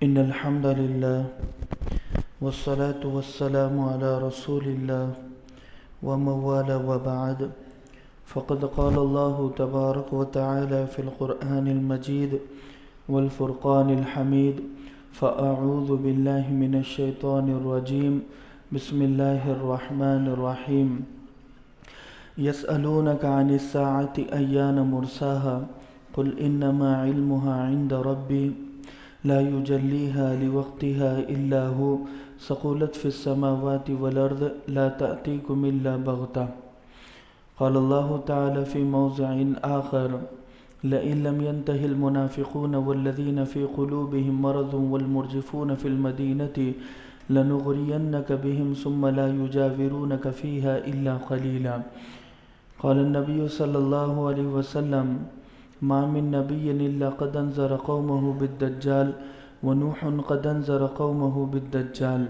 إن الحمد لله والصلاة والسلام على رسول الله ومن والاه وبعد فقد قال الله تبارك وتعالى في القرآن المجيد والفرقان الحميد فأعوذ بالله من الشيطان الرجيم بسم الله الرحمن الرحيم يسألونك عن الساعة أيان مرساها قل إنما علمها عند ربي لا يجليها لوقتها إلا هو ثقلت في السماوات والأرض لا تأتيكم إلا بغتة قال الله تعالى في موضع آخر لئن لم ينته المنافقون والذين في قلوبهم مرض والمرجفون في المدينة لنغرينك بهم ثم لا يجاورونك فيها إلا قليلا قال النبي صلى الله عليه وسلم ما من نبي إلا قد أنذر قومه بالدجال ونوح قد أنذر قومه بالدجال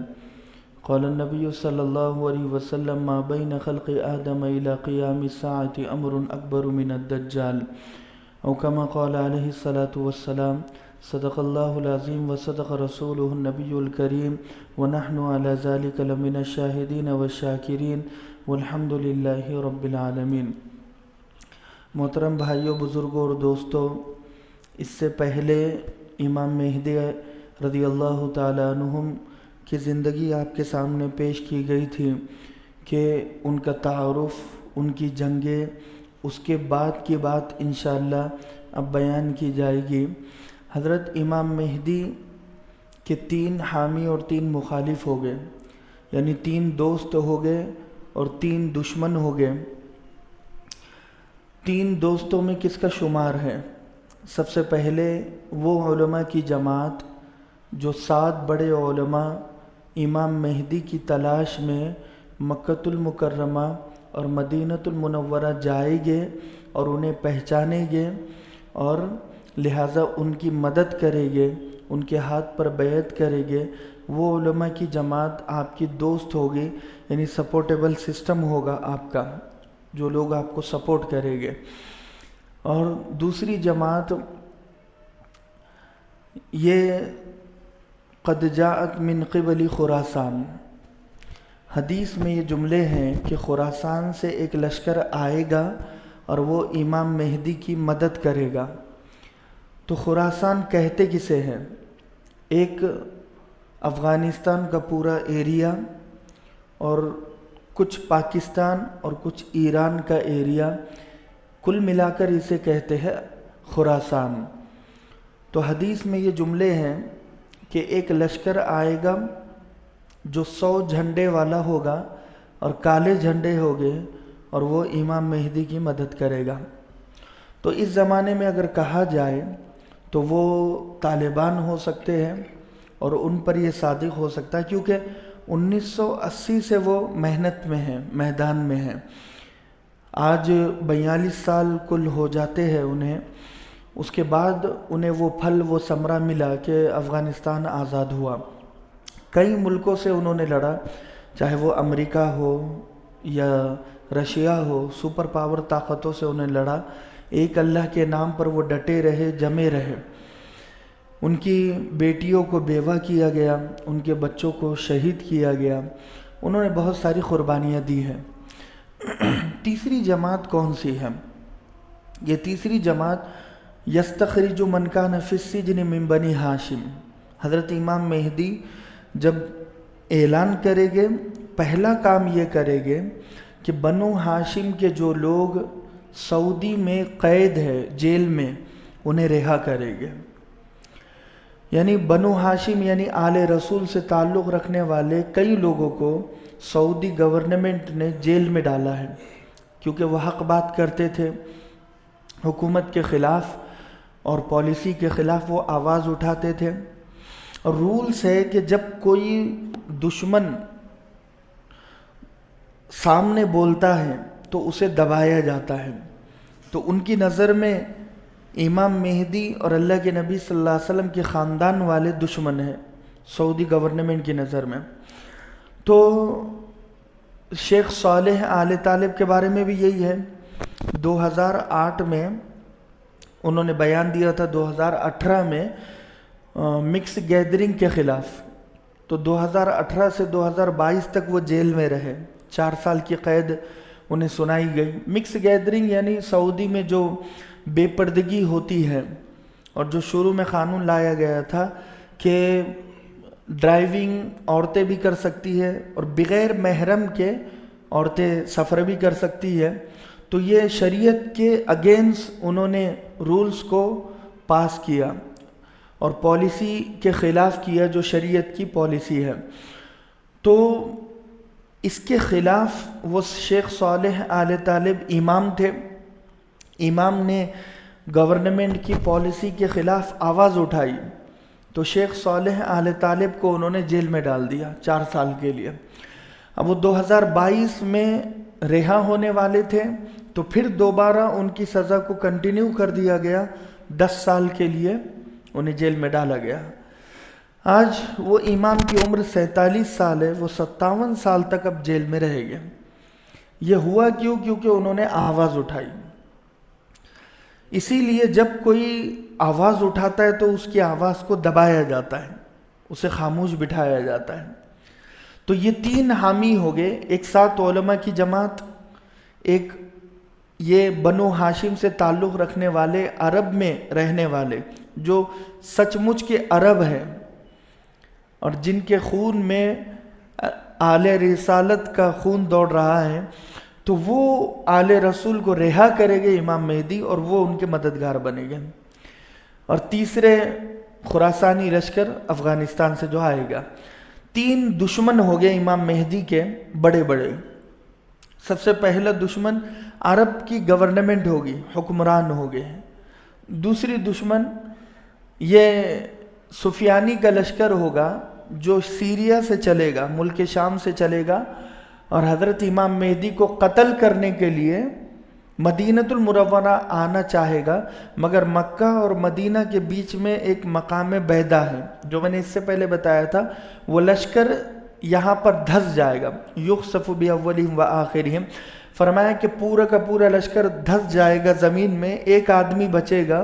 قال النبي صلى الله عليه وسلم ما بين خلق آدم إلى قيام الساعة أمر أكبر من الدجال أو كما قال عليه الصلاة والسلام صدق الله العظيم وصدق رسوله النبي الكريم ونحن على ذلك لمن الشاهدين والشاكرين والحمد لله رب العالمین۔ محترم بھائیوں، بزرگوں اور دوستوں، اس سے پہلے امام مہدی رضی اللہ تعالی عنہم کی زندگی آپ کے سامنے پیش کی گئی تھی کہ ان کا تعارف، ان کی جنگیں، اس کے بعد کی بات انشاءاللہ اب بیان کی جائے گی۔ حضرت امام مہدی کے 3 حامی اور 3 مخالف ہو گئے، یعنی 3 دوست ہو گئے اور 3 دشمن ہو گئے۔ 3 دوستوں میں کس کا شمار ہے؟ سب سے پہلے وہ علماء کی جماعت جو 7 بڑے علماء امام مہدی کی تلاش میں مکۃ المکرمہ اور مدینہ المنورہ جائیں گے اور انہیں پہچانیں گے اور لہٰذا ان کی مدد کریں گے، ان کے ہاتھ پر بیعت کریں گے۔ وہ علماء کی جماعت آپ کی دوست ہوگی، یعنی سپورٹیبل سسٹم ہوگا آپ کا، جو لوگ آپ کو سپورٹ کریں گے۔ اور دوسری جماعت یہ قد جاءت من قبل خراسان، حدیث میں یہ جملے ہیں کہ خراسان سے ایک لشکر آئے گا اور وہ امام مہدی کی مدد کرے گا۔ تو خراسان کہتے کسے ہیں؟ ایک افغانستان کا پورا ایریا اور کچھ پاکستان اور کچھ ایران کا ایریا، کل ملا کر اسے کہتے ہیں خراسان۔ تو حدیث میں یہ جملے ہیں کہ ایک لشکر آئے گا جو 100 جھنڈے والا ہوگا اور کالے جھنڈے ہوگے اور وہ امام مہدی کی مدد کرے گا۔ تو اس زمانے میں اگر کہا جائے تو وہ طالبان ہو سکتے ہیں اور ان پر یہ صادق ہو سکتا ہے، کیونکہ 1980 سے وہ محنت میں ہیں، میدان میں ہیں۔ آج 42 سال کل ہو جاتے ہیں انہیں، اس کے بعد انہیں وہ پھل، وہ ثمرہ ملا کہ افغانستان آزاد ہوا۔ کئی ملکوں سے انہوں نے لڑا، چاہے وہ امریکہ ہو یا رشیا ہو، سپر پاور طاقتوں سے انہیں لڑا۔ ایک اللہ کے نام پر وہ ڈٹے رہے، جمے رہے۔ ان کی بیٹیوں کو بیوہ کیا گیا، ان کے بچوں کو شہید کیا گیا، انہوں نے بہت ساری قربانیاں دی ہیں۔ تیسری جماعت کون سی ہے؟ یہ تیسری جماعت یستخرج من کان فی السجن من بنی ہاشم۔ حضرت امام مہدی جب اعلان کریں گے، پہلا کام یہ کریں گے کہ بنو ہاشم کے جو لوگ سعودی میں قید ہے، جیل میں، انہیں رہا کریں گے۔ یعنی بنو ہاشم یعنی آل رسول سے تعلق رکھنے والے کئی لوگوں کو سعودی گورنمنٹ نے جیل میں ڈالا ہے، کیونکہ وہ حق بات کرتے تھے، حکومت کے خلاف اور پالیسی کے خلاف وہ آواز اٹھاتے تھے۔ اور رولز ہے کہ جب کوئی دشمن سامنے بولتا ہے تو اسے دبایا جاتا ہے۔ تو ان کی نظر میں امام مہدی اور اللہ کے نبی صلی اللہ علیہ وسلم کے خاندان والے دشمن ہیں سعودی گورنمنٹ کی نظر میں۔ تو شیخ صالح آل طالب کے بارے میں بھی یہی ہے۔ 2008 میں انہوں نے بیان دیا تھا، 2018 میں مکس گیدرنگ کے خلاف، تو 2018 سے 2022 تک وہ جیل میں رہے، 4 سال کی قید انہیں سنائی گئی۔ مکس گیدرنگ یعنی سعودی میں جو بے پردگی ہوتی ہے، اور جو شروع میں قانون لایا گیا تھا کہ ڈرائیونگ عورتیں بھی کر سکتی ہے اور بغیر محرم کے عورتیں سفر بھی کر سکتی ہے، تو یہ شریعت کے اگینسٹ انہوں نے رولز کو پاس کیا اور پالیسی کے خلاف کیا جو شریعت کی پالیسی ہے۔ تو اس کے خلاف وہ شیخ صالح آل طالب امام تھے، امام نے گورنمنٹ کی پالیسی کے خلاف آواز اٹھائی، تو شیخ صالح آل طالب کو انہوں نے جیل میں ڈال دیا 4 سال کے لیے۔ اب وہ 2022 میں رہا ہونے والے تھے، تو پھر دوبارہ ان کی سزا کو کنٹینیو کر دیا گیا، 10 سال کے لیے انہیں جیل میں ڈالا گیا۔ آج وہ امام کی عمر 47 سال ہے، وہ 57 سال تک اب جیل میں رہے گے۔ یہ ہوا کیوں؟ کیونکہ انہوں نے آواز اٹھائی۔ اسی لیے جب کوئی آواز اٹھاتا ہے تو اس کی آواز کو دبایا جاتا ہے، اسے خاموش بٹھایا جاتا ہے۔ تو یہ 3 حامی ہو گئے، ایک 7 علماء کی جماعت، ایک یہ بنو ہاشم سے تعلق رکھنے والے، عرب میں رہنے والے جو سچ مچ کے عرب ہیں اور جن کے خون میں آل رسالت کا خون دوڑ رہا ہے، تو وہ آل رسول کو رہا کرے گے امام مہدی، اور وہ ان کے مددگار بنے گے۔ اور تیسرے خراسانی لشکر افغانستان سے جو آئے گا۔ 3 دشمن ہو گئے امام مہدی کے بڑے بڑے۔ سب سے پہلا دشمن عرب کی گورنمنٹ ہوگی، حکمران ہو گئے۔ دوسری دشمن یہ سفیانی کا لشکر ہوگا جو سیریا سے چلے گا، ملک شام سے چلے گا، اور حضرت امام مہدی کو قتل کرنے کے لیے مدینۃ المنورہ آنا چاہے گا، مگر مکہ اور مدینہ کے بیچ میں ایک مقام بیدا ہے، جو میں نے اس سے پہلے بتایا تھا۔ وہ لشکر یہاں پر دھس جائے گا، یخسف باولہم وآخرہم، فرمایا کہ پورا کا پورا لشکر دھس جائے گا زمین میں، ایک آدمی بچے گا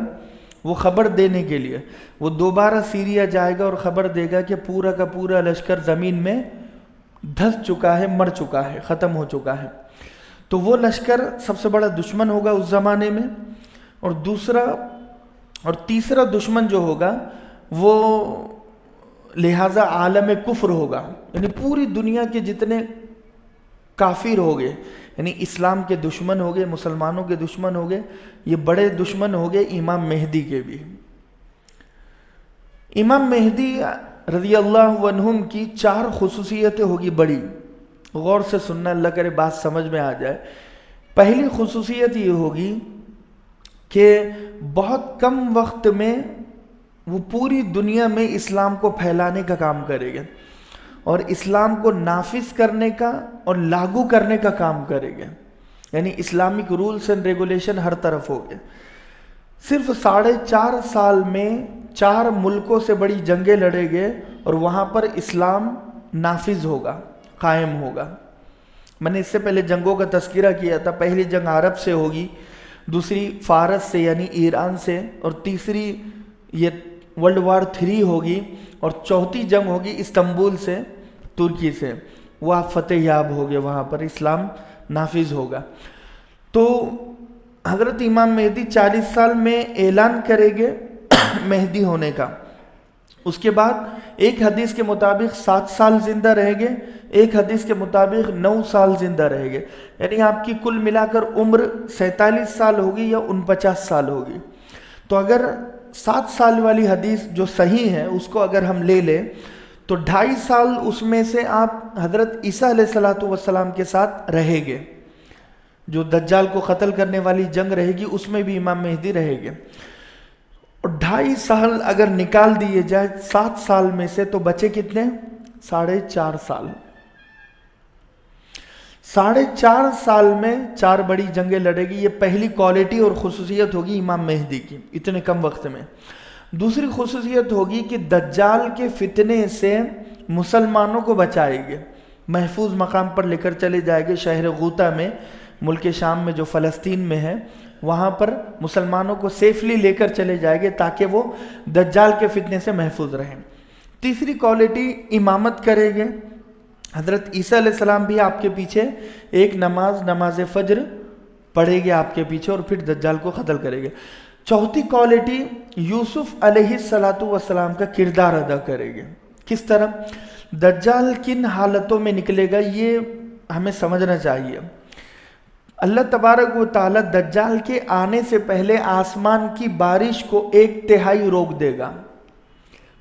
وہ خبر دینے کے لیے، وہ دوبارہ سیریا جائے گا اور خبر دے گا کہ پورا کا پورا لشکر زمین میں دھس چکا ہے، مر چکا ہے، ختم ہو چکا ہے۔ تو وہ لشکر سب سے بڑا دشمن ہوگا اس زمانے میں۔ اور تیسرا دشمن جو ہوگا وہ لہذا عالم کفر ہوگا، یعنی پوری دنیا کے جتنے کافر ہو گئے، یعنی اسلام کے دشمن ہو گئے، مسلمانوں کے دشمن ہو گئے، یہ بڑے دشمن ہو گئے امام مہدی کے بھی۔ امام مہدی رضی اللہ عنہم کی 4 خصوصیتیں ہوگی بڑی، غور سے سننا، اللہ کرے بات سمجھ میں آ جائے۔ پہلی خصوصیت یہ ہوگی کہ بہت کم وقت میں وہ پوری دنیا میں اسلام کو پھیلانے کا کام کرے گا، اور اسلام کو نافذ کرنے کا اور لاگو کرنے کا کام کرے گا، یعنی اسلامک رولز اینڈ ریگولیشن ہر طرف ہو گئے۔ صرف 4.5 سال میں 4 ملکوں سے بڑی جنگیں لڑے گے اور وہاں پر اسلام نافذ ہوگا، قائم ہوگا۔ میں نے اس سے پہلے جنگوں کا تذکرہ کیا تھا، پہلی جنگ عرب سے ہوگی، دوسری فارس سے یعنی ایران سے، اور تیسری یہ ورلڈ وار 3 ہوگی، اور چوتھی جنگ ہوگی استنبول سے، ترکی سے، وہ آپ فتح یاب ہوگے، وہاں پر اسلام نافذ ہوگا۔ تو حضرت امام مہدی 40 سال میں اعلان کرے گے مہدی ہونے کا۔ اس کے بعد ایک حدیث کے مطابق 7 سال زندہ رہیں گے، ایک حدیث کے مطابق 9 سال زندہ رہیں گے، یعنی آپ کی کل ملا کر عمر 47 سال ہوگی یا 49 سال ہوگی۔ تو اگر 7 سال والی حدیث جو صحیح ہے اس کو اگر ہم لے لیں تو 2.5 سال اس میں سے آپ حضرت عیسیٰ علیہ السلام کے ساتھ رہیں گے، جو دجال کو قتل کرنے والی جنگ رہے گی اس میں بھی امام مہدی رہے گے۔ اور 2.5 سال اگر نکال دیے جائے 7 سال میں سے تو بچے کتنے؟ 4.5 سال۔ 4.5 سال میں 4 بڑی جنگیں لڑے گی، یہ پہلی کوالٹی اور خصوصیت ہوگی امام مہدی کی اتنے کم وقت میں۔ دوسری خصوصیت ہوگی کہ دجال کے فتنے سے مسلمانوں کو بچائے گے، محفوظ مقام پر لے کر چلے جائے گے، شہر غوطہ میں، ملک شام میں جو فلسطین میں ہے، وہاں پر مسلمانوں کو سیفلی لے کر چلے جائیں گے تاکہ وہ دجال کے فتنے سے محفوظ رہیں۔ تیسری کوالٹی امامت کریں گے، حضرت عیسیٰ علیہ السلام بھی آپ کے پیچھے ایک نماز فجر پڑھے گے آپ کے پیچھے، اور پھر دجال کو قتل کرے گے۔ چوتھی کوالٹی یوسف علیہ السلام کا کردار ادا کرے گے۔ کس طرح؟ دجال کن حالتوں میں نکلے گا یہ ہمیں سمجھنا چاہیے۔ اللہ تبارک و تعالی دجال کے آنے سے پہلے آسمان کی بارش کو 1/3 روک دے گا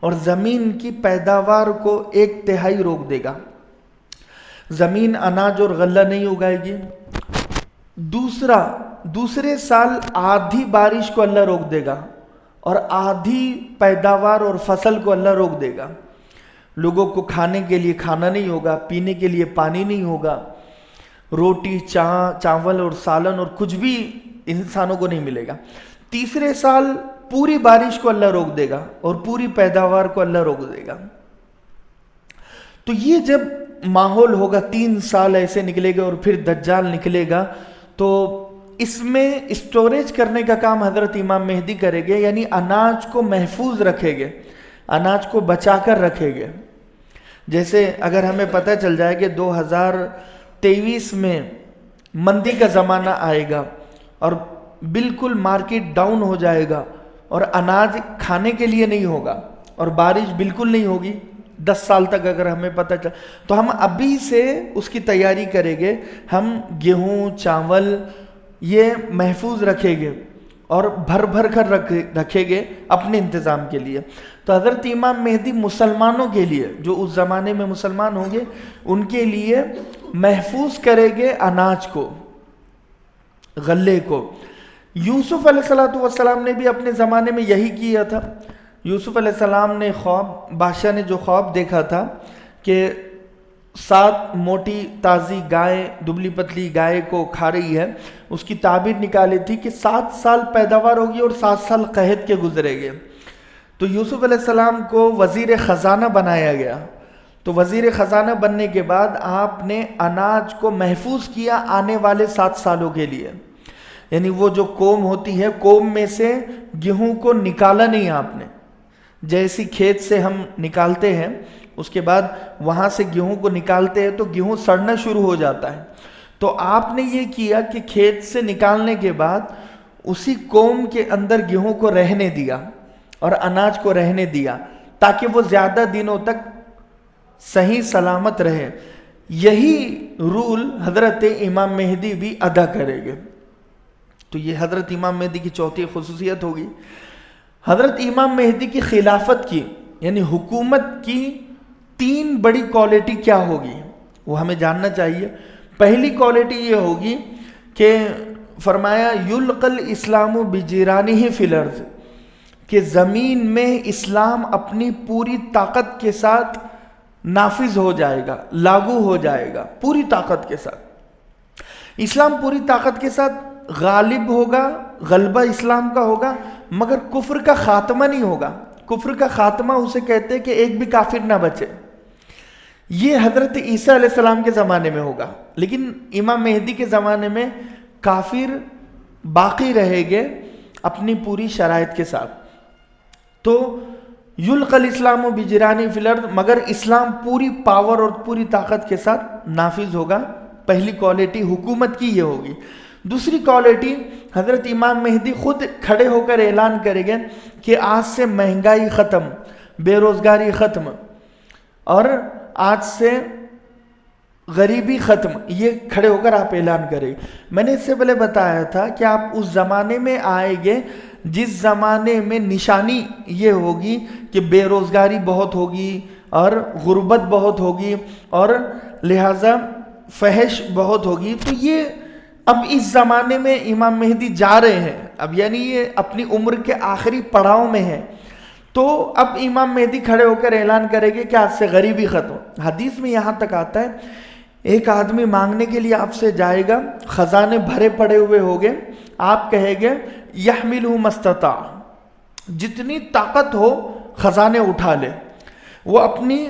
اور زمین کی پیداوار کو 1/3 روک دے گا۔ زمین اناج اور غلہ نہیں اگائے گی۔ دوسرے سال آدھی بارش کو اللہ روک دے گا اور آدھی پیداوار اور فصل کو اللہ روک دے گا۔ لوگوں کو کھانے کے لیے کھانا نہیں ہوگا، پینے کے لیے پانی نہیں ہوگا، روٹی چاول اور سالن اور کچھ بھی انسانوں کو نہیں ملے گا۔ تیسرے سال پوری بارش کو اللہ روک دے گا اور پوری پیداوار کو اللہ روک دے گا۔ تو یہ جب ماحول ہوگا 3 سال ایسے نکلے گا اور پھر دجال نکلے گا، تو اس میں اسٹوریج کرنے کا کام حضرت امام مہدی کرے گے، یعنی اناج کو محفوظ رکھے گے، اناج کو بچا کر رکھے گے۔ جیسے اگر ہمیں پتہ چل جائے کہ 2023 میں مندی کا زمانہ آئے گا اور بالکل مارکیٹ ڈاؤن ہو جائے گا اور اناج کھانے کے لیے نہیں ہوگا اور بارش بالکل نہیں ہوگی 10 سال تک، اگر ہمیں پتہ چل تو ہم ابھی سے اس کی تیاری کریں گے۔ ہم گیہوں چاول یہ محفوظ رکھیں گے اور بھر کر رکھیں گے اپنے انتظام کے لیے۔ تو حضرت امام مہدی مسلمانوں کے لیے، جو اس زمانے میں مسلمان ہوں گے، ان کے لیے محفوظ کریں گے اناج کو، غلے کو۔ یوسف علیہ السلام نے بھی اپنے زمانے میں یہی کیا تھا۔ یوسف علیہ السلام نے بادشاہ نے جو خواب دیکھا تھا کہ 7 موٹی تازی گائے دبلی پتلی گائے کو کھا رہی ہے، اس کی تعبیر نکالی تھی کہ 7 سال پیداوار ہوگی اور 7 سال قحط کے گزرے گے۔ تو یوسف علیہ السلام کو وزیر خزانہ بنایا گیا۔ تو وزیر خزانہ بننے کے بعد آپ نے اناج کو محفوظ کیا آنے والے 7 سالوں کے لیے، یعنی وہ جو قوم ہوتی ہے، قوم میں سے گیہوں کو نکالا نہیں آپ نے، جیسی کھیت سے ہم نکالتے ہیں اس کے بعد وہاں سے گیہوں کو نکالتے ہیں تو گیہوں سڑنا شروع ہو جاتا ہے۔ تو آپ نے یہ کیا کہ کھیت سے نکالنے کے بعد اسی قوم کے اندر گیہوں کو رہنے دیا اور اناج کو رہنے دیا تاکہ وہ زیادہ دنوں تک صحیح سلامت رہے۔ یہی رول حضرت امام مہدی بھی ادا کریں گے۔ تو یہ حضرت امام مہدی کی چوتھی خصوصیت ہوگی۔ حضرت امام مہدی کی خلافت کی یعنی حکومت کی 3 بڑی کوالٹی کیا ہوگی وہ ہمیں جاننا چاہیے۔ پہلی کوالٹی یہ ہوگی کہ فرمایا یلقل اسلام بجیرانہ فی الارض، کہ زمین میں اسلام اپنی پوری طاقت کے ساتھ نافذ ہو جائے گا، لاگو ہو جائے گا پوری طاقت کے ساتھ۔ اسلام پوری طاقت کے ساتھ غالب ہوگا، غلبہ اسلام کا ہوگا، مگر کفر کا خاتمہ نہیں ہوگا۔ کفر کا خاتمہ اسے کہتے ہیں کہ ایک بھی کافر نہ بچے۔ یہ حضرت عیسیٰ علیہ السلام کے زمانے میں ہوگا، لیکن امام مہدی کے زمانے میں کافر باقی رہیں گے اپنی پوری شرائط کے ساتھ۔ تو یلقل اسلام بجرانی فی الارض، مگر اسلام پوری پاور اور پوری طاقت کے ساتھ نافذ ہوگا۔ پہلی کوالٹی حکومت کی یہ ہوگی۔ دوسری کوالٹی حضرت امام مہدی خود کھڑے ہو کر اعلان کریں گے کہ آج سے مہنگائی ختم، بے روزگاری ختم، اور آج سے غریبی ختم، یہ کھڑے ہو کر آپ اعلان کریں۔ میں نے اس سے پہلے بتایا تھا کہ آپ اس زمانے میں آئیں گے جس زمانے میں نشانی یہ ہوگی کہ بے روزگاری بہت ہوگی اور غربت بہت ہوگی اور لہٰذا فحش بہت ہوگی۔ تو یہ اب اس زمانے میں امام مہدی جا رہے ہیں، اب یعنی یہ اپنی عمر کے آخری پڑاؤ میں ہے، تو اب امام مہدی کھڑے ہو کر اعلان کرے گے کہ آج سے غریبی ختم۔ حدیث میں یہاں تک آتا ہے ایک آدمی مانگنے کے لیے آپ سے جائے گا، خزانے بھرے پڑے ہوئے ہوگے، آپ کہیں گے یحملہ مستطاع، جتنی طاقت ہو خزانے اٹھا لے۔ وہ اپنی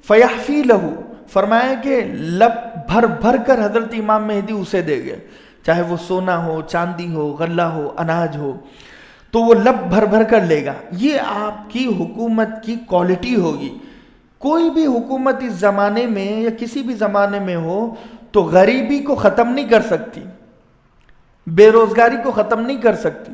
فیحفی لہو، فرمایا کہ لب بھر کر حضرت امام مہدی اسے دے گے چاہے وہ سونا ہو، چاندی ہو، غلہ ہو، اناج ہو، تو وہ لب بھر بھر کر لے گا۔ یہ آپ کی حکومت کی کوالٹی ہوگی۔ کوئی بھی حکومت اس زمانے میں یا کسی بھی زمانے میں ہو تو غریبی کو ختم نہیں کر سکتی، بے روزگاری کو ختم نہیں کر سکتی،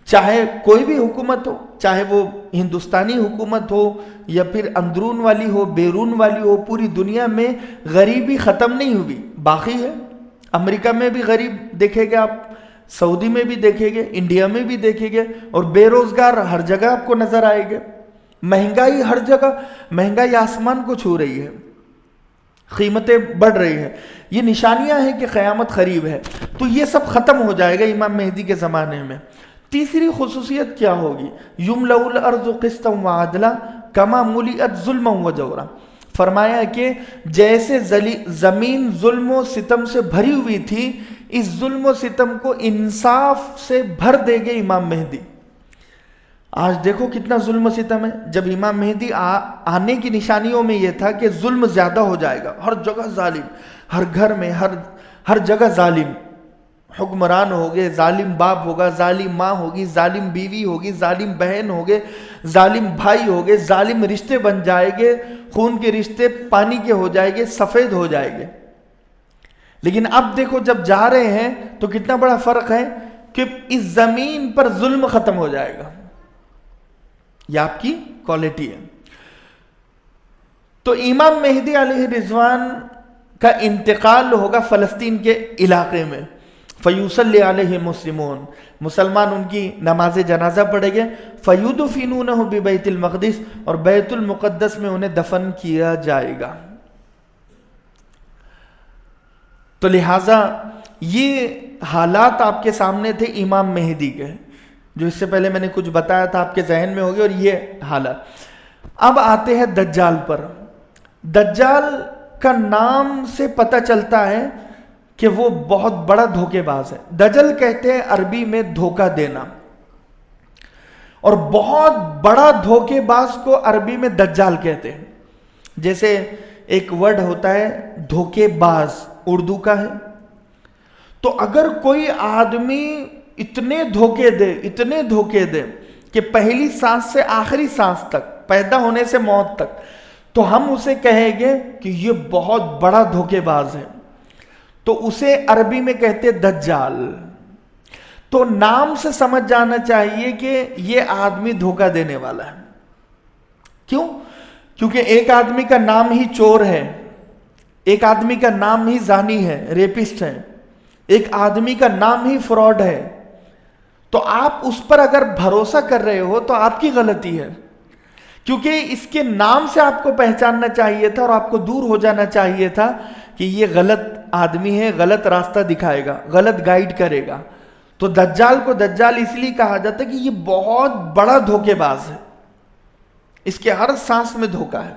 چاہے کوئی بھی حکومت ہو، چاہے وہ ہندوستانی حکومت ہو یا پھر اندرون والی ہو، بیرون والی ہو، پوری دنیا میں غریبی ختم نہیں ہوئی، باقی ہے۔ امریکہ میں بھی غریب دیکھیں گے آپ، سعودی میں بھی دیکھیں گے، انڈیا میں بھی دیکھیں گے، اور بے روزگار ہر جگہ آپ کو نظر آئے گے، مہنگائی ہر جگہ، مہنگائی آسمان کو چھو رہی ہے، قیمتیں بڑھ رہی ہیں۔ یہ نشانیاں ہیں کہ قیامت قریب ہے، تو یہ سب ختم ہو جائے گا امام مہدی کے زمانے میں۔ تیسری خصوصیت کیا ہوگی؟ یملأ الارض قسطا وعدلا کما ملئت ظلما وجورا۔ فرمایا کہ جیسے زمین ظلم و ستم سے بھری ہوئی تھی، اس ظلم و ستم کو انصاف سے بھر دے گے امام مہدی۔ آج دیکھو کتنا ظلم و ستم ہے۔ جب امام مہدی آنے کی نشانیوں میں یہ تھا کہ ظلم زیادہ ہو جائے گا، ہر جگہ ظالم، ہر گھر میں ہر جگہ ظالم حکمران ہوگے، ظالم باپ ہوگا، ظالم ماں ہوگی، ظالم بیوی ہوگی، ظالم بہن ہوگے، ظالم بھائی ہوگے، ظالم رشتے بن جائیں گے، خون کے رشتے پانی کے ہو جائیں گے، سفید ہو جائیں گے۔ لیکن اب دیکھو جب جا رہے ہیں تو کتنا بڑا فرق ہے کہ اس زمین پر ظلم ختم ہو جائے گا۔ یہ آپ کی کوالٹی ہے۔ تو امام مہدی علیہ رضوان کا انتقال ہوگا فلسطین کے علاقے میں، فیصلی علیہ مسلمون، مسلمان ان کی نماز جنازہ پڑھیں گے، فیدفنونہ ببیت المقدس، اور بیت المقدس میں انہیں دفن کیا جائے گا۔ تو لہٰذا یہ حالات آپ کے سامنے تھے امام مہدی کے، جو اس سے پہلے میں نے کچھ بتایا تھا آپ کے ذہن میں ہوگی، اور یہ حالات۔ اب آتے ہیں دجال پر۔ دجال کا نام سے پتہ چلتا ہے کہ وہ بہت بڑا دھوکے باز ہے۔ دجل کہتے ہیں عربی میں دھوکہ دینا، اور بہت بڑا دھوکے باز کو عربی میں دجال کہتے ہیں۔ جیسے ایک ورڈ ہوتا ہے دھوکے باز، اردو کا ہے، تو اگر کوئی آدمی اتنے دھوکے دے کہ پہلی سانس سے آخری سانس تک، پیدا ہونے سے موت تک، تو ہم اسے کہیں گے کہ یہ بہت بڑا دھوکے باز ہے، تو اسے عربی میں کہتے دجال۔ تو نام سے سمجھ جانا چاہیے کہ یہ آدمی دھوکہ دینے والا ہے۔ کیوں؟ کیونکہ ایک آدمی کا نام ہی چور ہے، ایک آدمی کا نام ہی زانی ہے، ریپسٹ ہے، ایک آدمی کا نام ہی فراڈ ہے، تو آپ اس پر اگر بھروسہ کر رہے ہو تو آپ کی غلطی ہے، کیونکہ اس کے نام سے آپ کو پہچاننا چاہیے تھا اور آپ کو دور ہو جانا چاہیے تھا کہ یہ غلط آدمی ہے، غلط راستہ دکھائے گا، غلط گائیڈ کرے گا۔ تو دجال کو دجال اس لیے کہا جاتا ہے کہ یہ بہت بڑا دھوکے باز ہے، اس کے ہر سانس میں دھوکہ ہے۔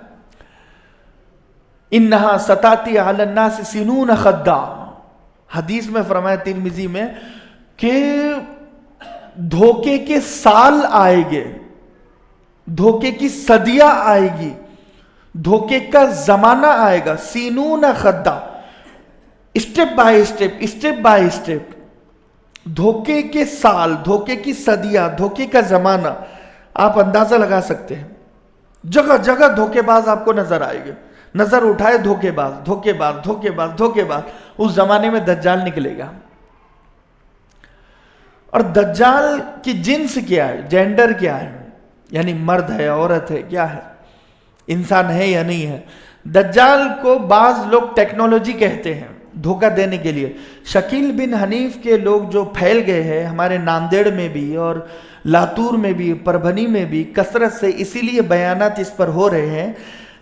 انہا ستاتی علی الناس سنون خدا، حدیث میں فرمایا ترمذی میں کہ دھوکے کے سال آئے گے، دھوکے کی صدیاں آئے گی، دھوکے کا زمانہ آئے گا، سینون خدا، اسٹیپ بائی اسٹیپ، دھوکے کے سال، دھوکے کی صدیاں، دھوکے کا زمانہ آپ اندازہ لگا سکتے ہیں۔ جگہ جگہ دھوکے باز آپ کو نظر آئے گے، نظر اٹھائے دھوکے باز۔ اس زمانے میں دجال نکلے گا۔ اور دجال کی جنس کیا ہے، جینڈر کیا ہے، یعنی مرد ہے، عورت ہے، کیا ہے، انسان ہے یا نہیں ہے؟ دجال کو بعض لوگ ٹیکنالوجی کہتے ہیں دھوکہ دینے کے لیے۔ شکیل بن حنیف کے لوگ جو پھیل گئے ہیں ہمارے ناندیڑ میں بھی اور لاتور میں بھی، پربھنی میں بھی کثرت سے، اسی لیے بیانات اس پر ہو رہے ہیں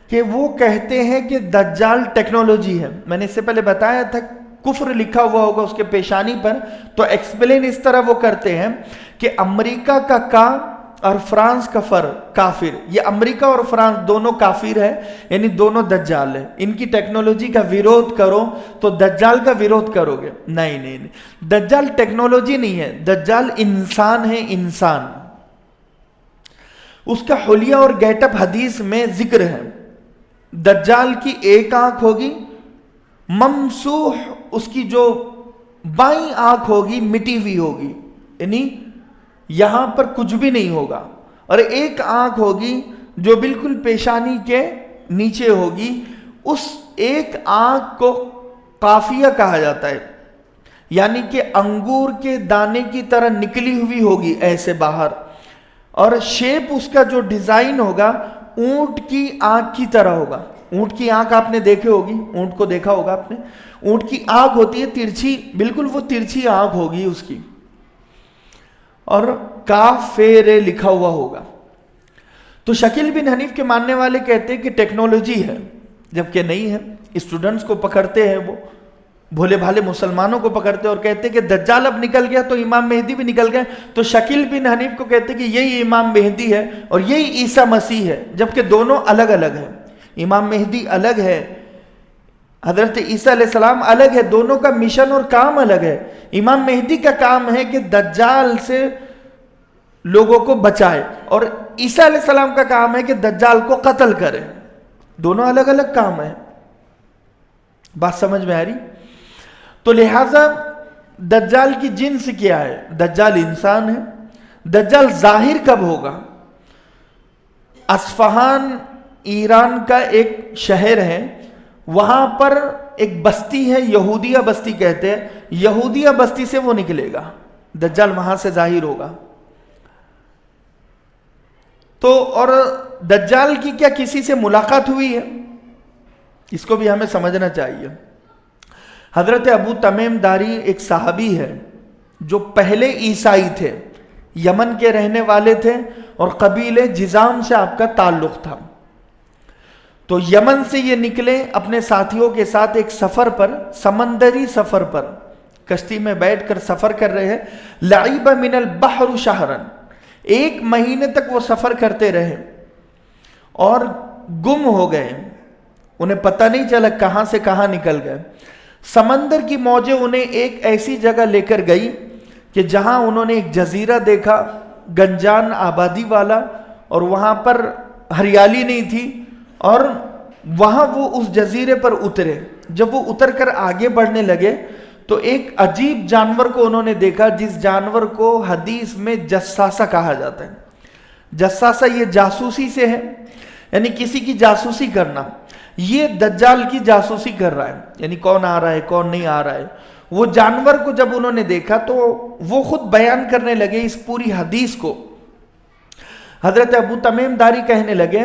کہ وہ کہتے ہیں کہ دجال ٹیکنالوجی ہے۔ میں نے اس سے پہلے بتایا تھا کفر لکھا ہوا ہوگا اس کے پیشانی پر، تو ایکسپلین اس طرح وہ کرتے ہیں کہ امریکہ کا اور فرانس کا کافر، یہ امریکہ اور فرانس دونوں کافر ہے، یعنی دونوں دجال ہے۔ ان کی ٹیکنالوجی کا ویرودھ کرو تو دجال کا ویرودھ کرو گے؟ نہیں، دجال ٹیکنالوجی نہیں ہے، دجال انسان ہے، انسان۔ اس کا حلیہ اور گیٹ اپ حدیث میں ذکر ہے۔ دجال کی ایک آنکھ ہوگی، ممسوح اس کی جو بائیں آنکھ ہوگی مٹی ہوئی ہوگی، یعنی یہاں پر کچھ بھی نہیں ہوگا، اور ایک آنکھ ہوگی جو بالکل پیشانی کے نیچے ہوگی. اس ایک آنکھ کو قافیہ کہا جاتا ہے، یعنی کہ انگور کے دانے کی طرح نکلی ہوئی ہوگی ایسے باہر، اور شیپ اس کا جو ڈیزائن ہوگا اونٹ کی آنکھ کی طرح ہوگا. اونٹ کی آنکھ آپ نے دیکھے ہوگی، اونٹ کو دیکھا ہوگا آپ نے، اونٹ کی آنکھ ہوتی ہے ترچھی، بالکل وہ ترچھی آنکھ ہوگی اس کی، اور کاف فے لکھا ہوا ہوگا. تو شکیل بن حنیف کے ماننے والے کہتے ہیں کہ ٹیکنالوجی ہے، جبکہ نہیں ہے. اسٹوڈنٹس کو پکڑتے ہیں، وہ بھولے بھالے مسلمانوں کو پکڑتے ہیں اور کہتے ہیں کہ دجال اب نکل گیا تو امام مہدی بھی نکل گئے. تو شکیل بن حنیف کو کہتے ہیں کہ یہی امام مہدی ہے اور یہی عیسیٰ مسیح ہے، جبکہ دونوں الگ الگ ہیں. امام مہدی الگ ہے، حضرت عیسیٰ علیہ السلام الگ ہے، دونوں کا مشن اور کام الگ ہے. امام مہدی کا کام ہے کہ دجال سے لوگوں کو بچائے، اور عیسیٰ علیہ السلام کا کام ہے کہ دجال کو قتل کرے. دونوں الگ الگ کام ہیں. بات سمجھ میں آ رہی؟ تو لہٰذا دجال کی جنس کیا ہے؟ دجال انسان ہے. دجال ظاہر کب ہوگا؟ اصفہان ایران کا ایک شہر ہے، وہاں پر ایک بستی ہے، یہودیہ بستی کہتے ہیں، یہودیہ بستی سے وہ نکلے گا، دجال وہاں سے ظاہر ہوگا. تو اور دجال کی کیا کسی سے ملاقات ہوئی ہے؟ اس کو بھی ہمیں سمجھنا چاہیے. حضرت ابو تمیم داری ایک صحابی ہے جو پہلے عیسائی تھے، یمن کے رہنے والے تھے اور قبیلے جزام سے آپ کا تعلق تھا. تو یمن سے یہ نکلے اپنے ساتھیوں کے ساتھ ایک سفر پر، سمندری سفر پر، کشتی میں بیٹھ کر سفر کر رہے ہیں. لعب من البحر شہرن، 1 مہینے تک وہ سفر کرتے رہے اور گم ہو گئے، انہیں پتہ نہیں چلا کہاں سے کہاں نکل گئے. سمندر کی موجیں انہیں ایک ایسی جگہ لے کر گئی کہ جہاں انہوں نے ایک جزیرہ دیکھا، گنجان آبادی والا، اور وہاں پر ہریالی نہیں تھی، اور وہاں وہ اس جزیرے پر اترے. جب وہ اتر کر آگے بڑھنے لگے تو ایک عجیب جانور کو انہوں نے دیکھا، جس جانور کو حدیث میں جساسہ کہا جاتا ہے. جساسہ یہ جاسوسی سے ہے، یعنی کسی کی جاسوسی کرنا. یہ دجال کی جاسوسی کر رہا ہے، یعنی کون آ رہا ہے کون نہیں آ رہا ہے. وہ جانور کو جب انہوں نے دیکھا تو وہ خود بیان کرنے لگے اس پوری حدیث کو. حضرت ابو تمیم داری کہنے لگے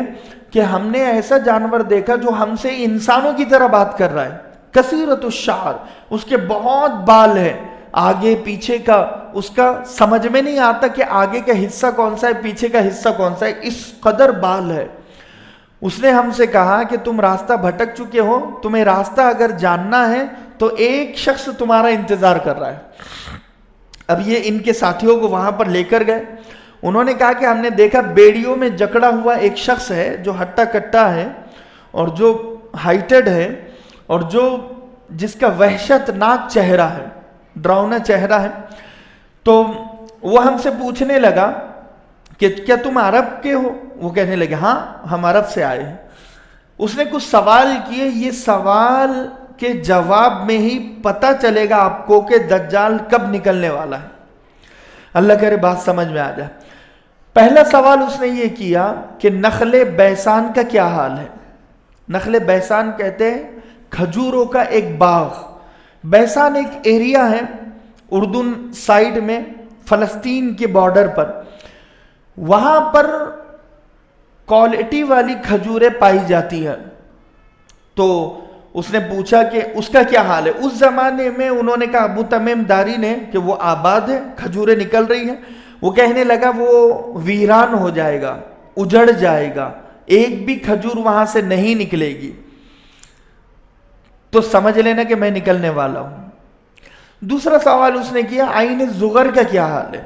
کہ ہم نے ایسا جانور دیکھا جو ہم سے انسانوں کی طرح بات کر رہا ہے. کثیرت الشعر، اس کے بہت بال ہیں، آگے پیچھے کا اس کا سمجھ میں نہیں آتا کہ آگے کا حصہ کون سا ہے پیچھے کا حصہ کون سا ہے، اس قدر بال ہے. اس نے ہم سے کہا کہ تم راستہ بھٹک چکے ہو، تمہیں راستہ اگر جاننا ہے تو ایک شخص تمہارا انتظار کر رہا ہے. اب یہ ان کے ساتھیوں کو وہاں پر لے کر گئے. انہوں نے کہا کہ ہم نے دیکھا بیڑیوں میں جکڑا ہوا ایک شخص ہے جو ہٹا کٹا ہے اور جو ہائٹڈ ہے اور جس کا وحشت ناک چہرہ ہے، ڈراؤنا چہرہ ہے. تو وہ ہم سے پوچھنے لگا کہ کیا تم عرب کے ہو؟ وہ کہنے لگے ہاں ہم عرب سے آئے ہیں. اس نے کچھ سوال کیے، یہ سوال کے جواب میں ہی پتہ چلے گا آپ کو کہ دجال کب نکلنے والا ہے. اللہ کرے بات سمجھ میں آ جائے. پہلا سوال اس نے یہ کیا کہ نخل بیسان کا کیا حال ہے. نخل بیسان کہتے ہیں کھجوروں کا ایک باغ. بیسان ایک ایریا ہے اردن سائیڈ میں، فلسطین کے بارڈر پر. وہاں پر کوالٹی والی کھجوریں پائی جاتی ہیں. تو اس نے پوچھا کہ اس کا کیا حال ہے. اس زمانے میں انہوں نے کہا ابو تمیم داری نے کہ وہ آباد ہے، کھجوریں نکل رہی ہیں. وہ کہنے لگا وہ ویران ہو جائے گا، اجڑ جائے گا، ایک بھی کھجور وہاں سے نہیں نکلے گی، تو سمجھ لینا کہ میں نکلنے والا ہوں. دوسرا سوال اس نے کیا عین زغر کا کیا حال ہے.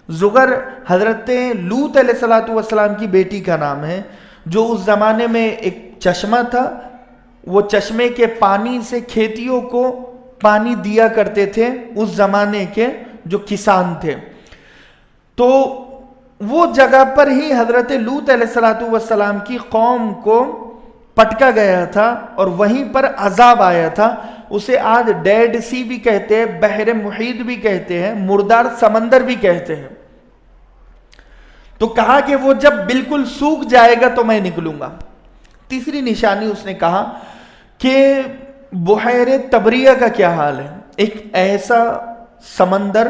زغر حضرت لوط علیہ السلام کی بیٹی کا نام ہے، جو اس زمانے میں ایک چشمہ تھا، وہ چشمے کے پانی سے کھیتیوں کو پانی دیا کرتے تھے اس زمانے کے جو کسان تھے. تو وہ جگہ پر ہی حضرت لوط علیہ السلام کی قوم کو پٹکا گیا تھا اور وہیں پر عذاب آیا تھا. اسے آج ڈیڈ سی بھی کہتے ہیں، بحر محیط بھی کہتے ہیں، مردار سمندر بھی کہتے ہیں۔ تو کہا کہ وہ جب بالکل سوکھ جائے گا تو میں نکلوں گا۔ تیسری نشانی اس نے کہا کہ بحیر تبریہ کا کیا حال ہے، ایک ایسا سمندر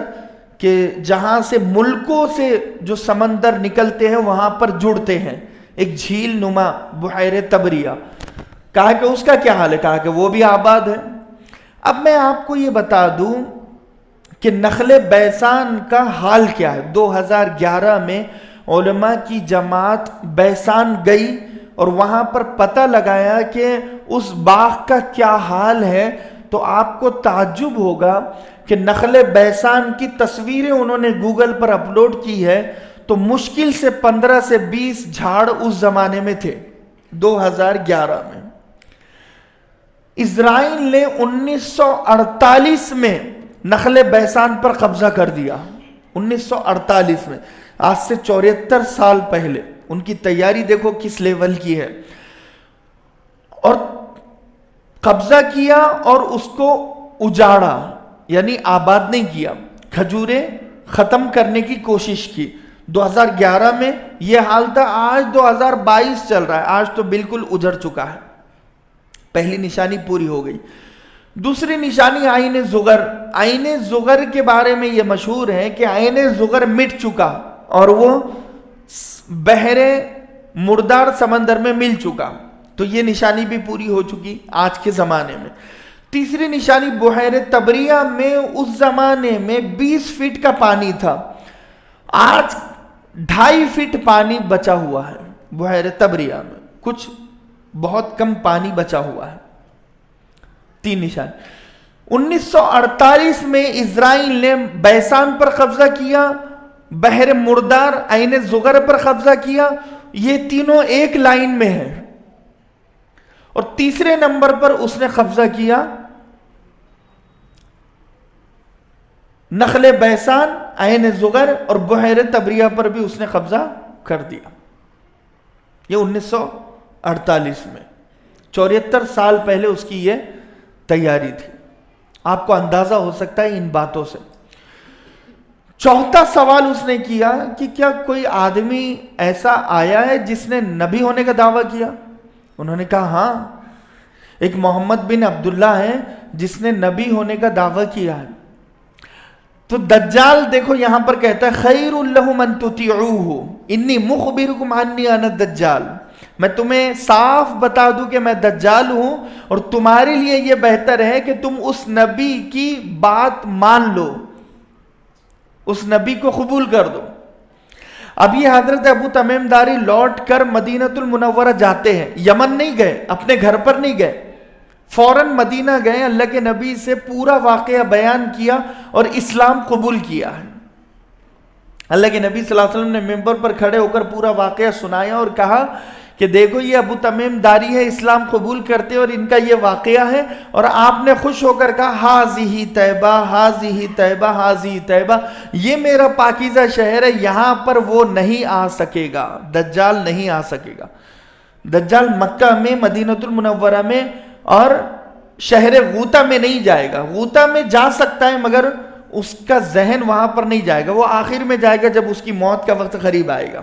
کہ جہاں سے ملکوں سے جو سمندر نکلتے ہیں وہاں پر جڑتے ہیں، ایک جھیل نما بحیر تبریہ۔ کہا کہ اس کا کیا حال ہے، کہا کہ وہ بھی آباد ہے۔ اب میں آپ کو یہ بتا دوں کہ نخل بیسان کا حال کیا ہے۔ 2011 میں علماء کی جماعت بیسان گئی اور وہاں پر پتہ لگایا کہ اس باغ کا کیا حال ہے، تو آپ کو تعجب ہوگا کہ نخل بیسان کی تصویریں انہوں نے گوگل پر اپلوڈ کی ہے، تو مشکل سے 15 سے 20 جھاڑ اس زمانے میں تھے 2011 میں۔ اسرائیل نے 1948 میں نخل بیسان پر قبضہ کر دیا۔ 1948 میں، آج سے 74 سال پہلے۔ ان کی تیاری دیکھو کس لیول کی ہے، اور قبضہ کیا اور اس کو اجاڑا، یعنی آباد نہیں کیا، کھجوریں ختم کرنے کی کوشش کی۔ 2011 میں یہ حال تھا، آج 2022 چل رہا ہے، آج تو بالکل اجڑ چکا ہے۔ پہلی نشانی پوری ہو گئی۔ دوسری نشانی عین زغر۔ عین زغر کے بارے میں یہ مشہور ہے کہ عین زغر مٹ چکا اور وہ بحر مردار سمندر میں مل چکا، تو یہ نشانی بھی پوری ہو چکی آج کے زمانے میں۔ تیسری نشانی بحیر تبریہ میں اس زمانے میں 20 فٹ کا پانی تھا، آج 2.5 فٹ پانی بچا ہوا ہے بحیر تبریہ میں، کچھ بہت کم پانی بچا ہوا ہے۔ تین نشانی۔ 1948 میں اسرائیل نے بیسان پر قبضہ کیا، بحر مردار عین زغر پر قبضہ کیا، یہ تینوں ایک لائن میں ہیں۔ اور تیسرے نمبر پر اس نے قبضہ کیا نخل بیسان، عین زغر اور بحیر تبریہ پر بھی اس نے قبضہ کر دیا۔ یہ 1948 میں، 74 سال پہلے اس کی یہ تیاری تھی۔ آپ کو اندازہ ہو سکتا ہے ان باتوں سے۔ چوتھا سوال اس نے کیا کہ کیا کوئی آدمی ایسا آیا ہے جس نے نبی ہونے کا دعویٰ کیا؟ انہوں نے کہا ہاں، ایک محمد بن عبداللہ ہے جس نے نبی ہونے کا دعویٰ کیا ہے۔ تو دجال دیکھو یہاں پر کہتا ہے خیر لہم ان تطیعوہ انی مخبرکم انی انا الدجال، میں تمہیں صاف بتا دوں کہ میں دجال ہوں، اور تمہارے لیے یہ بہتر ہے کہ تم اس نبی کی بات مان لو، اس نبی کو قبول کر دو۔ اب یہ حضرت ابو تمیم داری لوٹ کر مدینہ المنورہ جاتے ہیں، یمن نہیں گئے، اپنے گھر پر نہیں گئے، فوراً مدینہ گئے، اللہ کے نبی سے پورا واقعہ بیان کیا اور اسلام قبول کیا ہے۔ اللہ کے نبی صلی اللہ علیہ وسلم نے ممبر پر کھڑے ہو کر پورا واقعہ سنایا اور کہا کہ دیکھو یہ ابو تمیم داری ہے، اسلام قبول کرتے اور ان کا یہ واقعہ ہے، اور آپ نے خوش ہو کر کہا ہاذہ طیبہ ہاذہ طیبہ ہاذہ طیبہ، یہ میرا پاکیزہ شہر ہے، یہاں پر وہ نہیں آ سکے گا، دجال نہیں آ سکے گا۔ دجال مکہ میں، مدینہ المنورہ میں اور شہر غوطہ میں نہیں جائے گا، غوطہ میں جا سکتا ہے مگر اس کا ذہن وہاں پر نہیں جائے گا، وہ آخر میں جائے گا جب اس کی موت کا وقت قریب آئے گا۔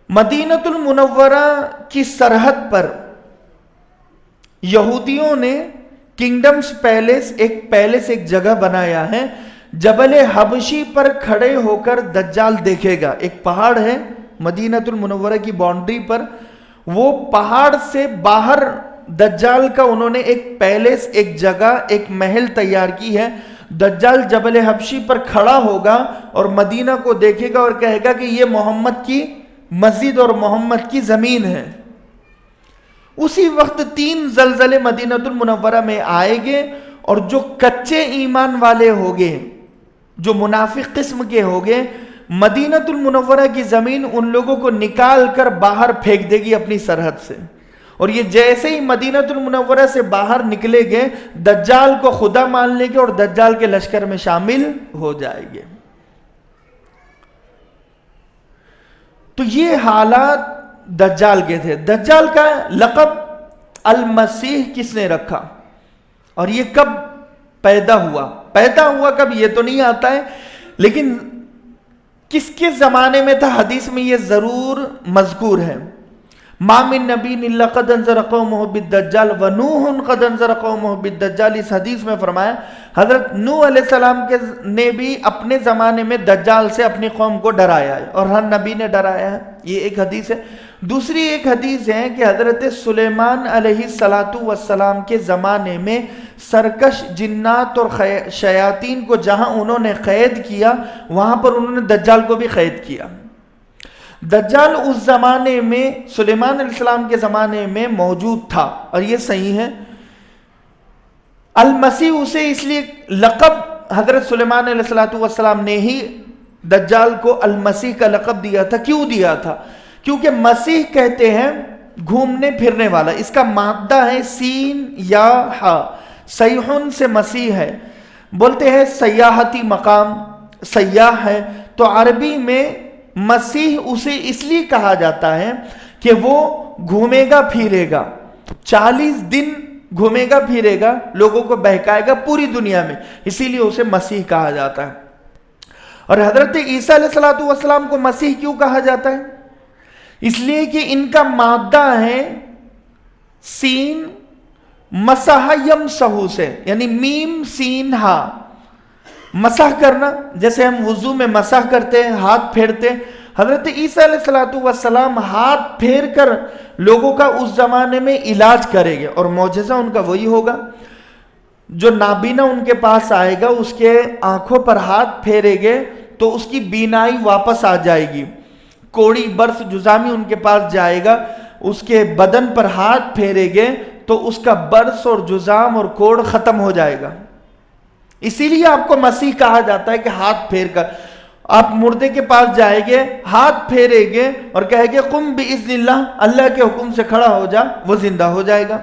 مدینہ المنورہ کی سرحد پر یہودیوں نے کنگڈمز پیلیس ایک جگہ بنایا ہے، جبل حبشی پر کھڑے ہو کر دجال دیکھے گا۔ ایک پہاڑ ہے مدینہ المنورہ کی باؤنڈری پر، وہ پہاڑ سے باہر دجال کا انہوں نے ایک پیلیس، ایک جگہ، ایک محل تیار کی ہے۔ دجال جبل حبشی پر کھڑا ہوگا اور مدینہ کو دیکھے گا اور کہے گا کہ یہ محمد کی مسجد اور محمد کی زمین ہے۔ اسی وقت 3 زلزلے مدینہ المنورہ میں آئے گے، اور جو کچے ایمان والے ہوگے، جو منافق قسم کے ہوگے، مدینہ المنورہ کی زمین ان لوگوں کو نکال کر باہر پھینک دے گی اپنی سرحد سے، اور یہ جیسے ہی مدینہ المنورہ سے باہر نکلے گے دجال کو خدا مان لیں گے اور دجال کے لشکر میں شامل ہو جائے گے۔ تو یہ حالات دجال کے تھے۔ دجال کا لقب المسیح کس نے رکھا؟ اور یہ کب پیدا ہوا کب یہ تو نہیں آتا ہے، لیکن کس کے زمانے میں تھا حدیث میں یہ ضرور مذکور ہے. ما من نبی الا قد انذر قومه بالدجال ونوح قد انذر قومه بالدجال. اس حدیث میں فرمایا حضرت نوح علیہ السلام نے بھی اپنے زمانے میں دجال سے اپنی قوم کو ڈرایا ہے، اور ہر نبی نے ڈرایا ہے. یہ ایک حدیث ہے. دوسری ایک حدیث ہے کہ حضرت سلیمان علیہ السلام کے زمانے میں سرکش جنات اور شیاطین کو جہاں انہوں نے قید کیا وہاں پر انہوں نے دجال کو بھی قید کیا. دجال اس زمانے میں سلیمان علیہ السلام کے زمانے میں موجود تھا، اور یہ صحیح ہے. المسیح اسے اس لیے لقب حضرت سلیمان علیہ السلام نے ہی دجال کو المسیح کا لقب دیا تھا. کیوں دیا تھا؟ کیونکہ مسیح کہتے ہیں گھومنے پھرنے والا. اس کا مادہ ہے سین یا ہا. سیحن سے مسیح ہے، بولتے ہیں سیاحتی مقام، سیاح ہے. تو عربی میں مسیح اسے اس لیے کہا جاتا ہے کہ وہ گھومے گا پھرے گا، 40 دن گھومے گا پھرے گا، لوگوں کو بہکائے گا پوری دنیا میں، اسی لیے اسے مسیح کہا جاتا ہے. اور حضرت عیسیٰ علیہ السلام کو مسیح کیوں کہا جاتا ہے؟ اس لیے کہ ان کا مادہ ہے سین مسح یمسح سے، یعنی میم سین ہا. مسح کرنا، جیسے ہم وضو میں مسح کرتے ہیں، ہاتھ پھیرتے ہیں. حضرت عیسیٰ علیہ السلام ہاتھ پھیر کر لوگوں کا اس زمانے میں علاج کریں گے، اور معجزہ ان کا وہی ہوگا. جو نابینا ان کے پاس آئے گا اس کے آنکھوں پر ہاتھ پھیرے گے تو اس کی بینائی واپس آ جائے گی. کوڑی برس جزامی ان کے پاس جائے گا، اس کے بدن پر ہاتھ پھیرے گے تو اس کا برس اور جزام اور کوڑ ختم ہو جائے گا. اسی لیے آپ کو مسیح کہا جاتا ہے کہ ہاتھ پھیر کر. آپ مردے کے پاس جائیں گے، ہاتھ پھیرے گے اور کہے گے قم باذن اللہ، اللہ کے حکم سے کھڑا ہو جا، وہ زندہ ہو جائے گا.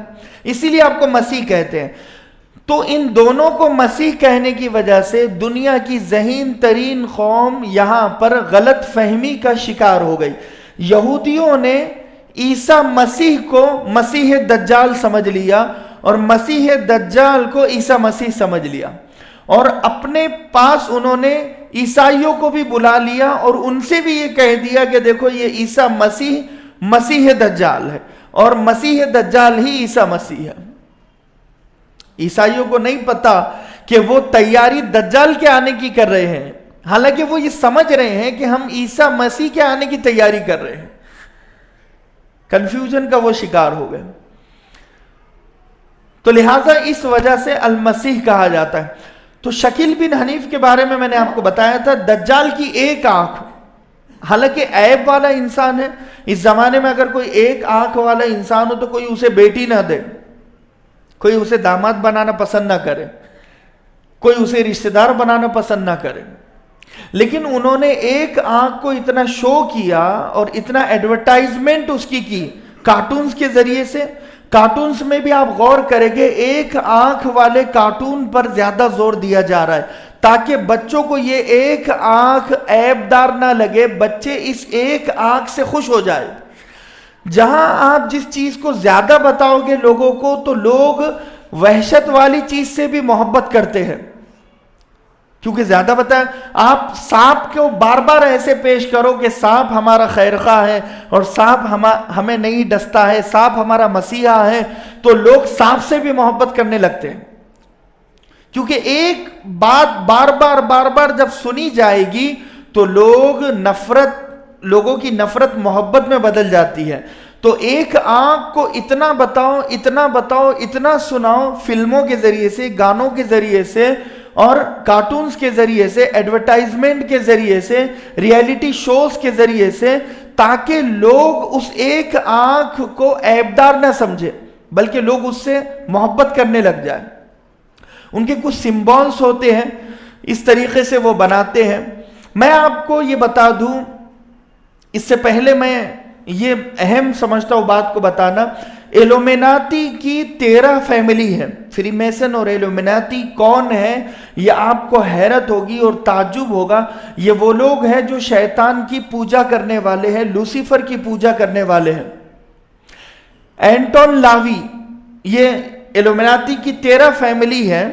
اسی لیے آپ کو مسیح کہتے ہیں. تو ان دونوں کو مسیح کہنے کی وجہ سے دنیا کی ذہین ترین قوم یہاں پر غلط فہمی کا شکار ہو گئی. یہودیوں نے عیسیٰ مسیح کو مسیح دجال سمجھ لیا، اور مسیح دجال کو عیسیٰ مسیح سمجھ لیا، اور اپنے پاس انہوں نے عیسائیوں کو بھی بلا لیا اور ان سے بھی یہ کہہ دیا کہ دیکھو یہ عیسیٰ مسیح دجال ہے، اور مسیح دجال ہی عیسیٰ مسیح ہے. عیسائیوں کو نہیں پتا کہ وہ تیاری دجال کے آنے کی کر رہے ہیں، حالانکہ وہ یہ سمجھ رہے ہیں کہ ہم عیسیٰ مسیح کے آنے کی تیاری کر رہے ہیں. کنفیوژن کا وہ شکار ہو گئے. تو لہٰذا اس وجہ سے المسیح کہا جاتا ہے. تو شکیل بن حنیف کے بارے میں نے آپ کو بتایا تھا، دجال کی ایک آنکھ، حالانکہ عیب والا انسان ہے. اس زمانے میں اگر کوئی ایک آنکھ والا انسان ہو تو کوئی اسے بیٹی نہ دے، کوئی اسے داماد بنانا پسند نہ کرے، کوئی اسے رشتہ دار بنانا پسند نہ کرے. لیکن انہوں نے ایک آنکھ کو اتنا شو کیا اور اتنا ایڈورٹائزمنٹ اس کی کارٹونز کے ذریعے سے. کارٹونز میں بھی آپ غور کریں گے ایک آنکھ والے کارٹون پر زیادہ زور دیا جا رہا ہے تاکہ بچوں کو یہ ایک آنکھ عیب دار نہ لگے، بچے اس ایک آنکھ سے خوش ہو جائے. جہاں آپ جس چیز کو زیادہ بتاؤ گے لوگوں کو تو لوگ وحشت والی چیز سے بھی محبت کرتے ہیں، کیونکہ زیادہ بتائیں. آپ سانپ کو بار بار ایسے پیش کرو کہ سانپ ہمارا خیر خواہ ہے اور سانپ ہمیں نہیں ڈستا ہے، سانپ ہمارا مسیحا ہے، تو لوگ سانپ سے بھی محبت کرنے لگتے ہیں. کیونکہ ایک بات بار بار جب سنی جائے گی تو لوگوں کی نفرت محبت میں بدل جاتی ہے. تو ایک آنکھ کو اتنا بتاؤ، اتنا سناؤ، فلموں کے ذریعے سے، گانوں کے ذریعے سے اور کارٹونز کے ذریعے سے، ایڈورٹائزمنٹ کے ذریعے سے، ریئلٹی شوز کے ذریعے سے، تاکہ لوگ اس ایک آنکھ کو عیبدار نہ سمجھے بلکہ لوگ اس سے محبت کرنے لگ جائیں. ان کے کچھ سمبولز ہوتے ہیں، اس طریقے سے وہ بناتے ہیں. میں آپ کو یہ بتا دوں، اس سے پہلے میں یہ اہم سمجھتا ہوں بات کو بتانا. ایلومیناتی کی 13 فیملی ہے. فری میسن اور ایلومیناتی کون ہے یہ آپ کو حیرت ہوگی اور تعجب ہوگا. یہ وہ لوگ ہیں جو شیطان کی پوجا کرنے والے ہیں، لوسیفر کی پوجا کرنے والے ہیں. اینٹون لاوی یہ ایلومیناتی کی 13 فیملی ہے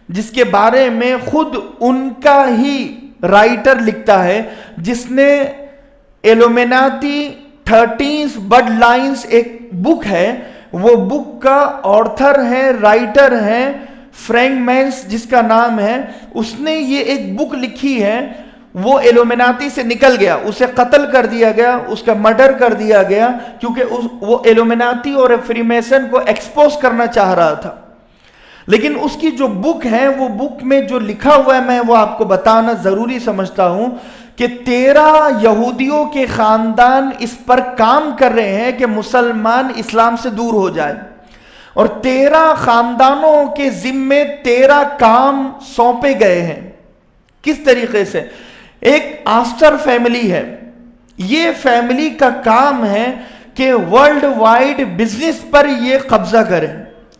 جس کے بارے میں خود ان کا ہی رائٹر لکھتا ہے، جس نے ایلومیناتی 13 بڈ لائنز ایک بک ہے، وہ بک کا آتھر ہے، رائٹر ہے فرینک مینس جس کا نام ہے، اس نے یہ ایک بک لکھی ہے. وہ ایلومیناتی سے نکل گیا، اسے قتل کر دیا گیا، اس کا مرڈر کر دیا گیا، کیونکہ وہ ایلومیناتی اور فری میسن کو ایکسپوز کرنا چاہ رہا تھا. لیکن اس کی جو بک ہے، وہ بک میں جو لکھا ہوا ہے میں وہ آپ کو بتانا ضروری سمجھتا ہوں کہ 13 یہودیوں کے خاندان اس پر کام کر رہے ہیں کہ مسلمان اسلام سے دور ہو جائے، اور 13 خاندانوں کے ذمے 13 کام سونپے گئے ہیں. کس طریقے سے؟ ایک آسٹر فیملی ہے، یہ فیملی کا کام ہے کہ ورلڈ وائڈ بزنس پر یہ قبضہ کریں.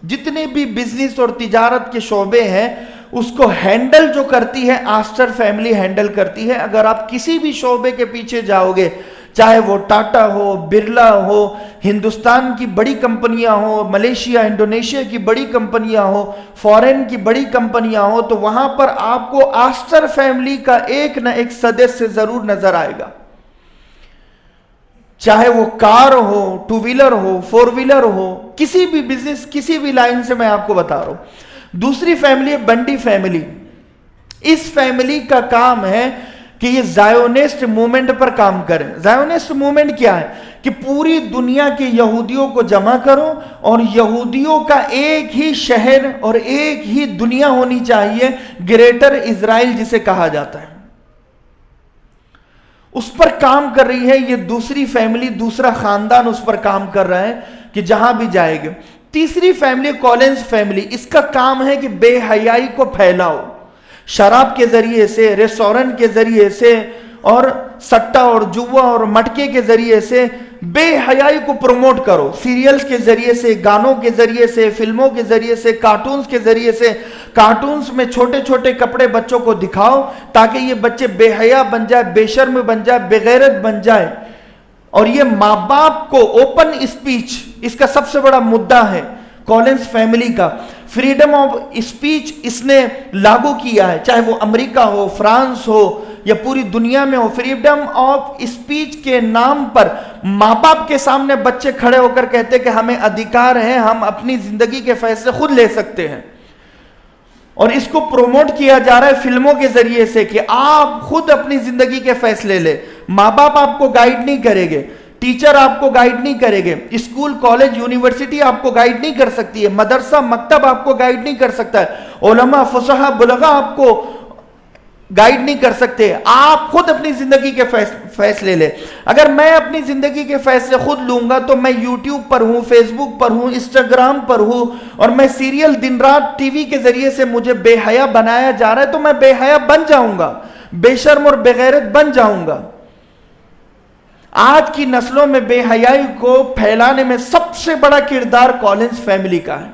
جتنے بھی بزنس اور تجارت کے شعبے ہیں اس کو ہینڈل جو کرتی ہے آسٹر فیملی ہینڈل کرتی ہے. اگر آپ کسی بھی شعبے کے پیچھے جاؤ گے، چاہے وہ ٹاٹا ہو، برلا ہو، ہندوستان کی بڑی کمپنیاں ہو، ملیشیا انڈونیشیا کی بڑی کمپنیاں ہو، فورن کی بڑی کمپنیاں ہو، تو وہاں پر آپ کو آسٹر فیملی کا ایک نہ ایک سدسیہ ضرور نظر آئے گا. چاہے وہ کار ہو، 2 ویلر ہو، 4 ویلر ہو، کسی بھی بزنس کسی بھی لائن سے میں آپ کو بتا رہا ہوں. دوسری فیملی ہے بنڈی فیملی. اس فیملی کا کام ہے کہ یہ زائونسٹ موومنٹ پر کام کریں. زائونسٹ موومنٹ کیا ہے؟ کہ پوری دنیا کے یہودیوں کو جمع کرو اور یہودیوں کا ایک ہی شہر اور ایک ہی دنیا ہونی چاہیے، گریٹر اسرائیل جسے کہا جاتا ہے. اس پر کام کر رہی ہے یہ دوسری فیملی، دوسرا خاندان اس پر کام کر رہا ہے کہ جہاں بھی جائے گا. تیسری فیملی کولنز فیملی، اس کا کام ہے کہ بے حیائی کو پھیلاؤ، شراب کے ذریعے سے، ریسٹورنٹ کے ذریعے سے، اور سٹا اور جوا اور مٹکے کے ذریعے سے بے حیائی کو پروموٹ کرو. سیریلز کے ذریعے سے، گانوں کے ذریعے سے، فلموں کے ذریعے سے، کارٹونز کے ذریعے سے. کارٹونز میں چھوٹے چھوٹے کپڑے بچوں کو دکھاؤ تاکہ یہ بچے بے حیا بن جائے، بے شرم بن جائے، بے غیرت بن جائے. اور یہ ماں باپ کو اوپن اسپیچ، اس کا سب سے بڑا مدعا ہے کولنز فیملی کا. فریڈم آف اسپیچ اس نے لاگو کیا ہے، چاہے وہ امریکہ ہو، فرانس ہو یا پوری دنیا میں ہو. فریڈم آف اسپیچ کے نام پر ماں باپ کے سامنے بچے کھڑے ہو کر کہتے کہ ہمیں ادھیکار ہے، ہم اپنی زندگی کے فیصلے خود لے سکتے ہیں. اور اس کو پروموٹ کیا جا رہا ہے فلموں کے ذریعے سے کہ آپ خود اپنی زندگی کے فیصلے لے. ماں باپ آپ کو گائیڈ نہیں کریں گے، ٹیچر آپ کو گائیڈ نہیں کرے گے، اسکول، کالج، یونیورسٹی آپ کو گائیڈ نہیں کر سکتی ہے، مدرسہ، مکتب آپ کو گائیڈ نہیں کر سکتا ہے، علماء، فصحاء، بلغاء آپ کو گائیڈ نہیں کر سکتے. آپ خود اپنی زندگی کے فیصلے لے. اگر میں اپنی زندگی کے فیصلے خود لوں گا تو میں یوٹیوب پر ہوں، فیس بک پر ہوں، انسٹاگرام پر ہوں، اور میں سیریل دن رات ٹی وی کے ذریعے سے مجھے بے حیا بنایا جا رہا ہے، تو میں بے حیا بن جاؤں گا، بے شرم اور بے غیرت بن جاؤں گا. آج کی نسلوں میں بے حیائی کو پھیلانے میں سب سے بڑا کردار کولنز فیملی کا ہے.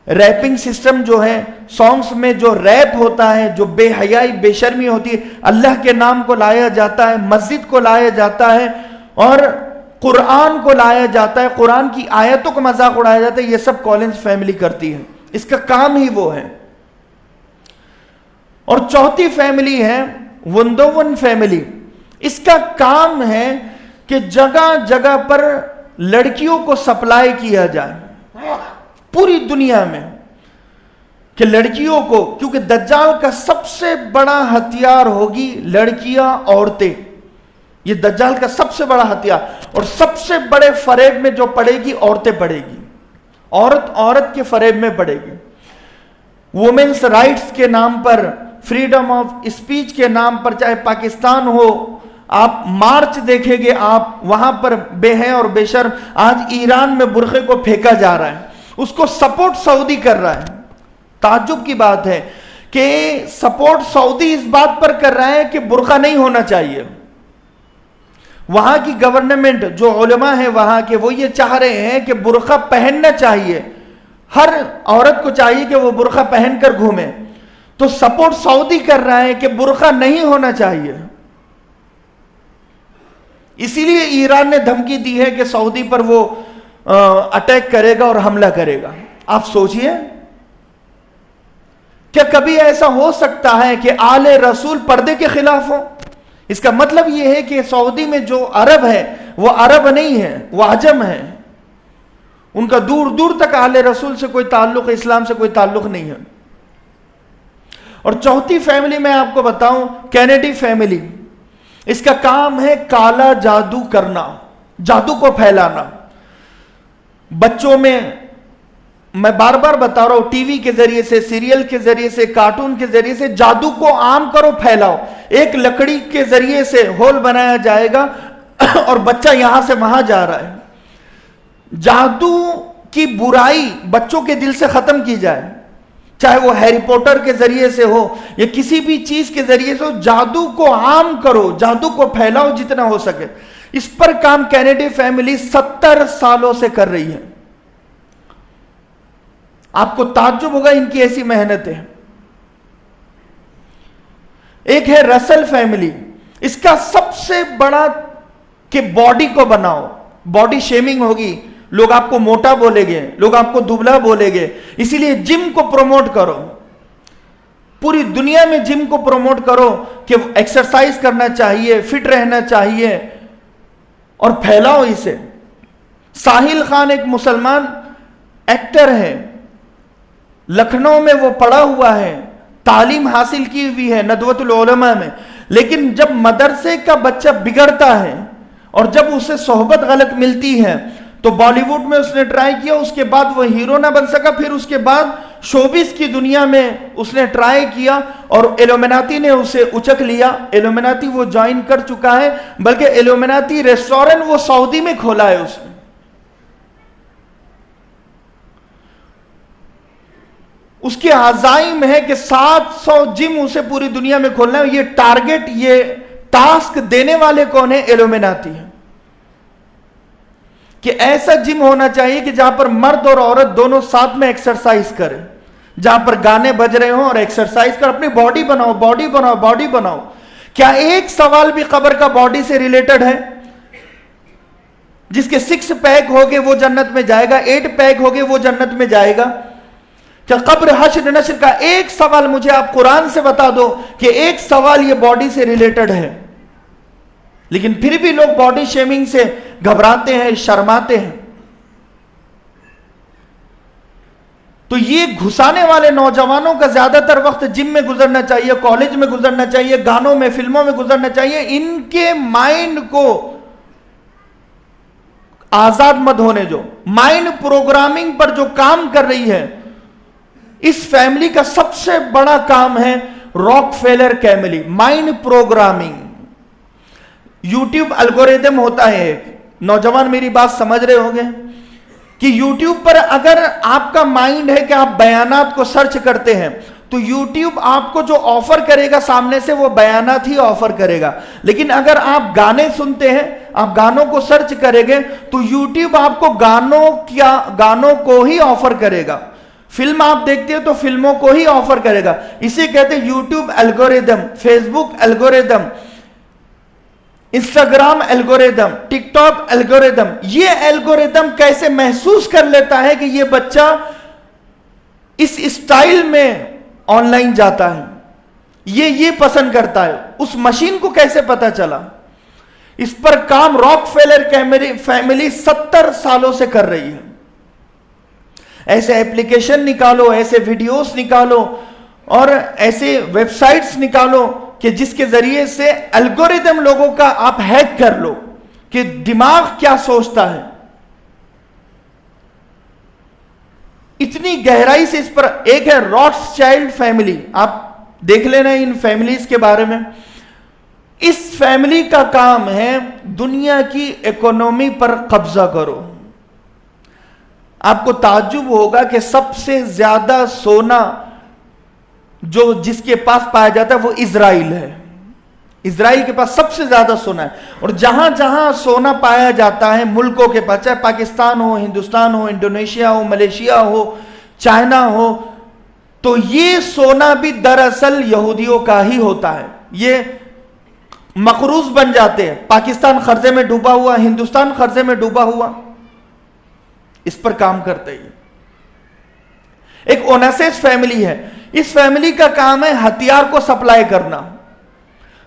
ریپنگ سسٹم جو ہے، سانگز میں جو ریپ ہوتا ہے، جو بے حیائی، بے شرمی ہوتی ہے، اللہ کے نام کو لایا جاتا ہے، مسجد کو لایا جاتا ہے، اور قرآن کو لایا جاتا ہے، قرآن کی آیتوں کو مذاق اڑایا جاتا ہے. یہ سب کولنز فیملی کرتی ہے، اس کا کام ہی وہ ہے. اور چوتھی فیملی ہے ونڈوون فیملی. اس کا کام ہے کہ جگہ جگہ پر لڑکیوں کو سپلائی کیا جائے پوری دنیا میں، کہ لڑکیوں کو، کیونکہ دجال کا سب سے بڑا ہتھیار ہوگی لڑکیاں، عورتیں. یہ دجال کا سب سے بڑا ہتھیار، اور سب سے بڑے فریب میں جو پڑے گی عورتیں پڑے گی. عورت کے فریب میں پڑے گی. وومنس رائٹس کے نام پر، فریڈم آف اسپیچ کے نام پر، چاہے پاکستان ہو، آپ مارچ دیکھیں گے، آپ وہاں پر بے حیا اور بے شرم. آج ایران میں برقعے کو پھینکا جا رہا ہے، اس کو سپورٹ سعودی کر رہا ہے. تعجب کی بات ہے کہ سپورٹ سعودی اس بات پر کر رہا ہے کہ برقع نہیں ہونا چاہیے. وہاں کی گورنمنٹ، جو علماء ہیں وہاں کے، وہ یہ چاہ رہے ہیں کہ برقع پہننا چاہیے، ہر عورت کو چاہیے کہ وہ برقع پہن کر گھومے. تو سپورٹ سعودی کر رہا ہے کہ برقع نہیں ہونا چاہیے. اسی لیے ایران نے دھمکی دی ہے کہ سعودی پر وہ اٹیک کرے گا اور حملہ کرے گا. آپ سوچئے کیا کبھی ایسا ہو سکتا ہے کہ آل رسول پردے کے خلاف ہو؟ اس کا مطلب یہ ہے کہ سعودی میں جو عرب ہے وہ عرب نہیں ہے، وہ عجم ہے. ان کا دور دور تک آل رسول سے کوئی تعلق، اسلام سے کوئی تعلق نہیں ہے. اور چوتھی فیملی میں آپ کو بتاؤں، کینیڈی فیملی. اس کا کام ہے کالا جادو کرنا، جادو کو پھیلانا. بچوں میں بار بار بتا رہا ہوں، ٹی وی کے ذریعے سے، سیریل کے ذریعے سے، کارٹون کے ذریعے سے جادو کو عام کرو، پھیلاؤ. ایک لکڑی کے ذریعے سے ہول بنایا جائے گا اور بچہ یہاں سے وہاں جا رہا ہے. جادو کی برائی بچوں کے دل سے ختم کی جائے، چاہے وہ ہیری پوٹر کے ذریعے سے ہو یا کسی بھی چیز کے ذریعے سے ہو. جادو کو عام کرو، جادو کو پھیلاؤ جتنا ہو سکے. اس پر کام کینیڈی فیملی 70 سالوں سے کر رہی ہے. آپ کو تعجب ہوگا ان کی ایسی محنتیں. ایک ہے رسل فیملی. اس کا سب سے بڑا کہ باڈی کو بناؤ، باڈی شیمنگ ہوگی، لوگ آپ کو موٹا بولیں گے، لوگ آپ کو دبلا بولیں گے، اسی لیے جم کو پروموٹ کرو. پوری دنیا میں جم کو پروموٹ کرو کہ ایکسرسائز کرنا چاہیے، فٹ رہنا چاہیے، اور پھیلاؤ اسے. ساحل خان ایک مسلمان ایکٹر ہے، لکھنؤ میں وہ پڑھا ہوا ہے، تعلیم حاصل کی ہوئی ہے ندوۃ العلماء میں. لیکن جب مدرسے کا بچہ بگڑتا ہے اور جب اسے صحبت غلط ملتی ہے تو بالی ووڈ میں اس نے ٹرائی کیا، اس کے بعد وہ ہیرو نہ بن سکا. پھر اس کے بعد شوبز کی دنیا میں اس نے ٹرائی کیا اور ایلومیناتی نے اسے اچک لیا. ایلومیناتی وہ جوائن کر چکا ہے، بلکہ ایلومیناتی ریسٹورنٹ وہ سعودی میں کھولا ہے اس نے. اس کے عزائم ہے کہ 700 جم اسے پوری دنیا میں کھولنا ہے. یہ ٹارگٹ، یہ ٹاسک دینے والے کون ہیں؟ ایلومیناتی ہیں. کہ ایسا جم ہونا چاہیے کہ جہاں پر مرد اور عورت دونوں ساتھ میں ایکسرسائز کریں، جہاں پر گانے بج رہے ہوں اور ایکسرسائز کر. اپنی باڈی بناؤ، باڈی بناؤ، باڈی بناؤ. کیا ایک سوال بھی قبر کا باڈی سے ریلیٹڈ ہے؟ جس کے 6 پیک ہوگے وہ جنت میں جائے گا، 8 پیک ہوگے وہ جنت میں جائے گا. کیا قبر، حشر، نشر کا ایک سوال مجھے آپ قرآن سے بتا دو کہ ایک سوال یہ باڈی سے ریلیٹڈ ہے؟ لیکن پھر بھی لوگ باڈی شیمنگ سے گھبراتے ہیں، شرماتے ہیں. تو یہ گھسانے والے نوجوانوں کا زیادہ تر وقت جم میں گزرنا چاہیے، کالج میں گزرنا چاہیے، گانوں میں، فلموں میں گزرنا چاہیے. ان کے مائنڈ کو آزاد مت ہونے جو. مائنڈ پروگرامنگ پر جو کام کر رہی ہے اس فیملی کا سب سے بڑا کام ہے rock فیلر family. Mind programming. YouTube algorithm ہوتا ہے ایک، نوجوان میری بات سمجھ رہے ہوں گے کہ یوٹیوب پر اگر آپ کا مائنڈ ہے کہ آپ بیانات کو سرچ کرتے ہیں تو یوٹیوب آپ کو جو آفر کرے گا سامنے سے وہ بیانات ہی آفر کرے گا. لیکن اگر آپ گانے سنتے ہیں، آپ گانوں کو سرچ کریں گے تو یوٹیوب آپ کو گانوں کو ہی آفر کرے گا. فلم آپ دیکھتے ہو تو فلموں کو ہی آفر کرے گا. اسے کہتے ہیں یوٹیوب الگوریدم، فیس بک الگوریدم، انسٹاگرام الگوریدم، ٹک ٹاک الگوریدم. یہ الگوریدم کیسے محسوس کر لیتا ہے کہ یہ بچہ اس اسٹائل میں آن لائن جاتا ہے، یہ پسند کرتا ہے. اس مشین کو کیسے پتا چلا؟ اس پر کام راک فیلر فیملی 70 سالوں سے کر رہی ہے. ایسے ایپلیکیشن نکالو، ایسے ویڈیوز نکالو اور ایسے ویب سائٹس نکالو کہ جس کے ذریعے سے الگوریدم لوگوں کا آپ ہیک کر لو کہ دماغ کیا سوچتا ہے. اتنی گہرائی سے اس پر. ایک ہے راٹس چائلڈ فیملی، آپ دیکھ لینا ان فیملیز کے بارے میں. اس فیملی کا کام ہے دنیا کی اکانومی پر قبضہ کرو. آپ کو تعجب ہوگا کہ سب سے زیادہ سونا جس کے پاس پایا جاتا ہے وہ اسرائیل ہے. اسرائیل کے پاس سب سے زیادہ سونا ہے. اور جہاں جہاں سونا پایا جاتا ہے ملکوں کے پاس، چاہے پاکستان ہو، ہندوستان ہو، انڈونیشیا ہو، ملیشیا ہو، چائنا ہو، تو یہ سونا بھی دراصل یہودیوں کا ہی ہوتا ہے. یہ مقروض بن جاتے ہیں. پاکستان قرضے میں ڈوبا ہوا، ہندوستان قرضے میں ڈوبا ہوا. اس پر کام کرتے ہیں. ایک اونیسس فیملی ہے. اس فیملی کا کام ہے ہتھیار کو سپلائی کرنا.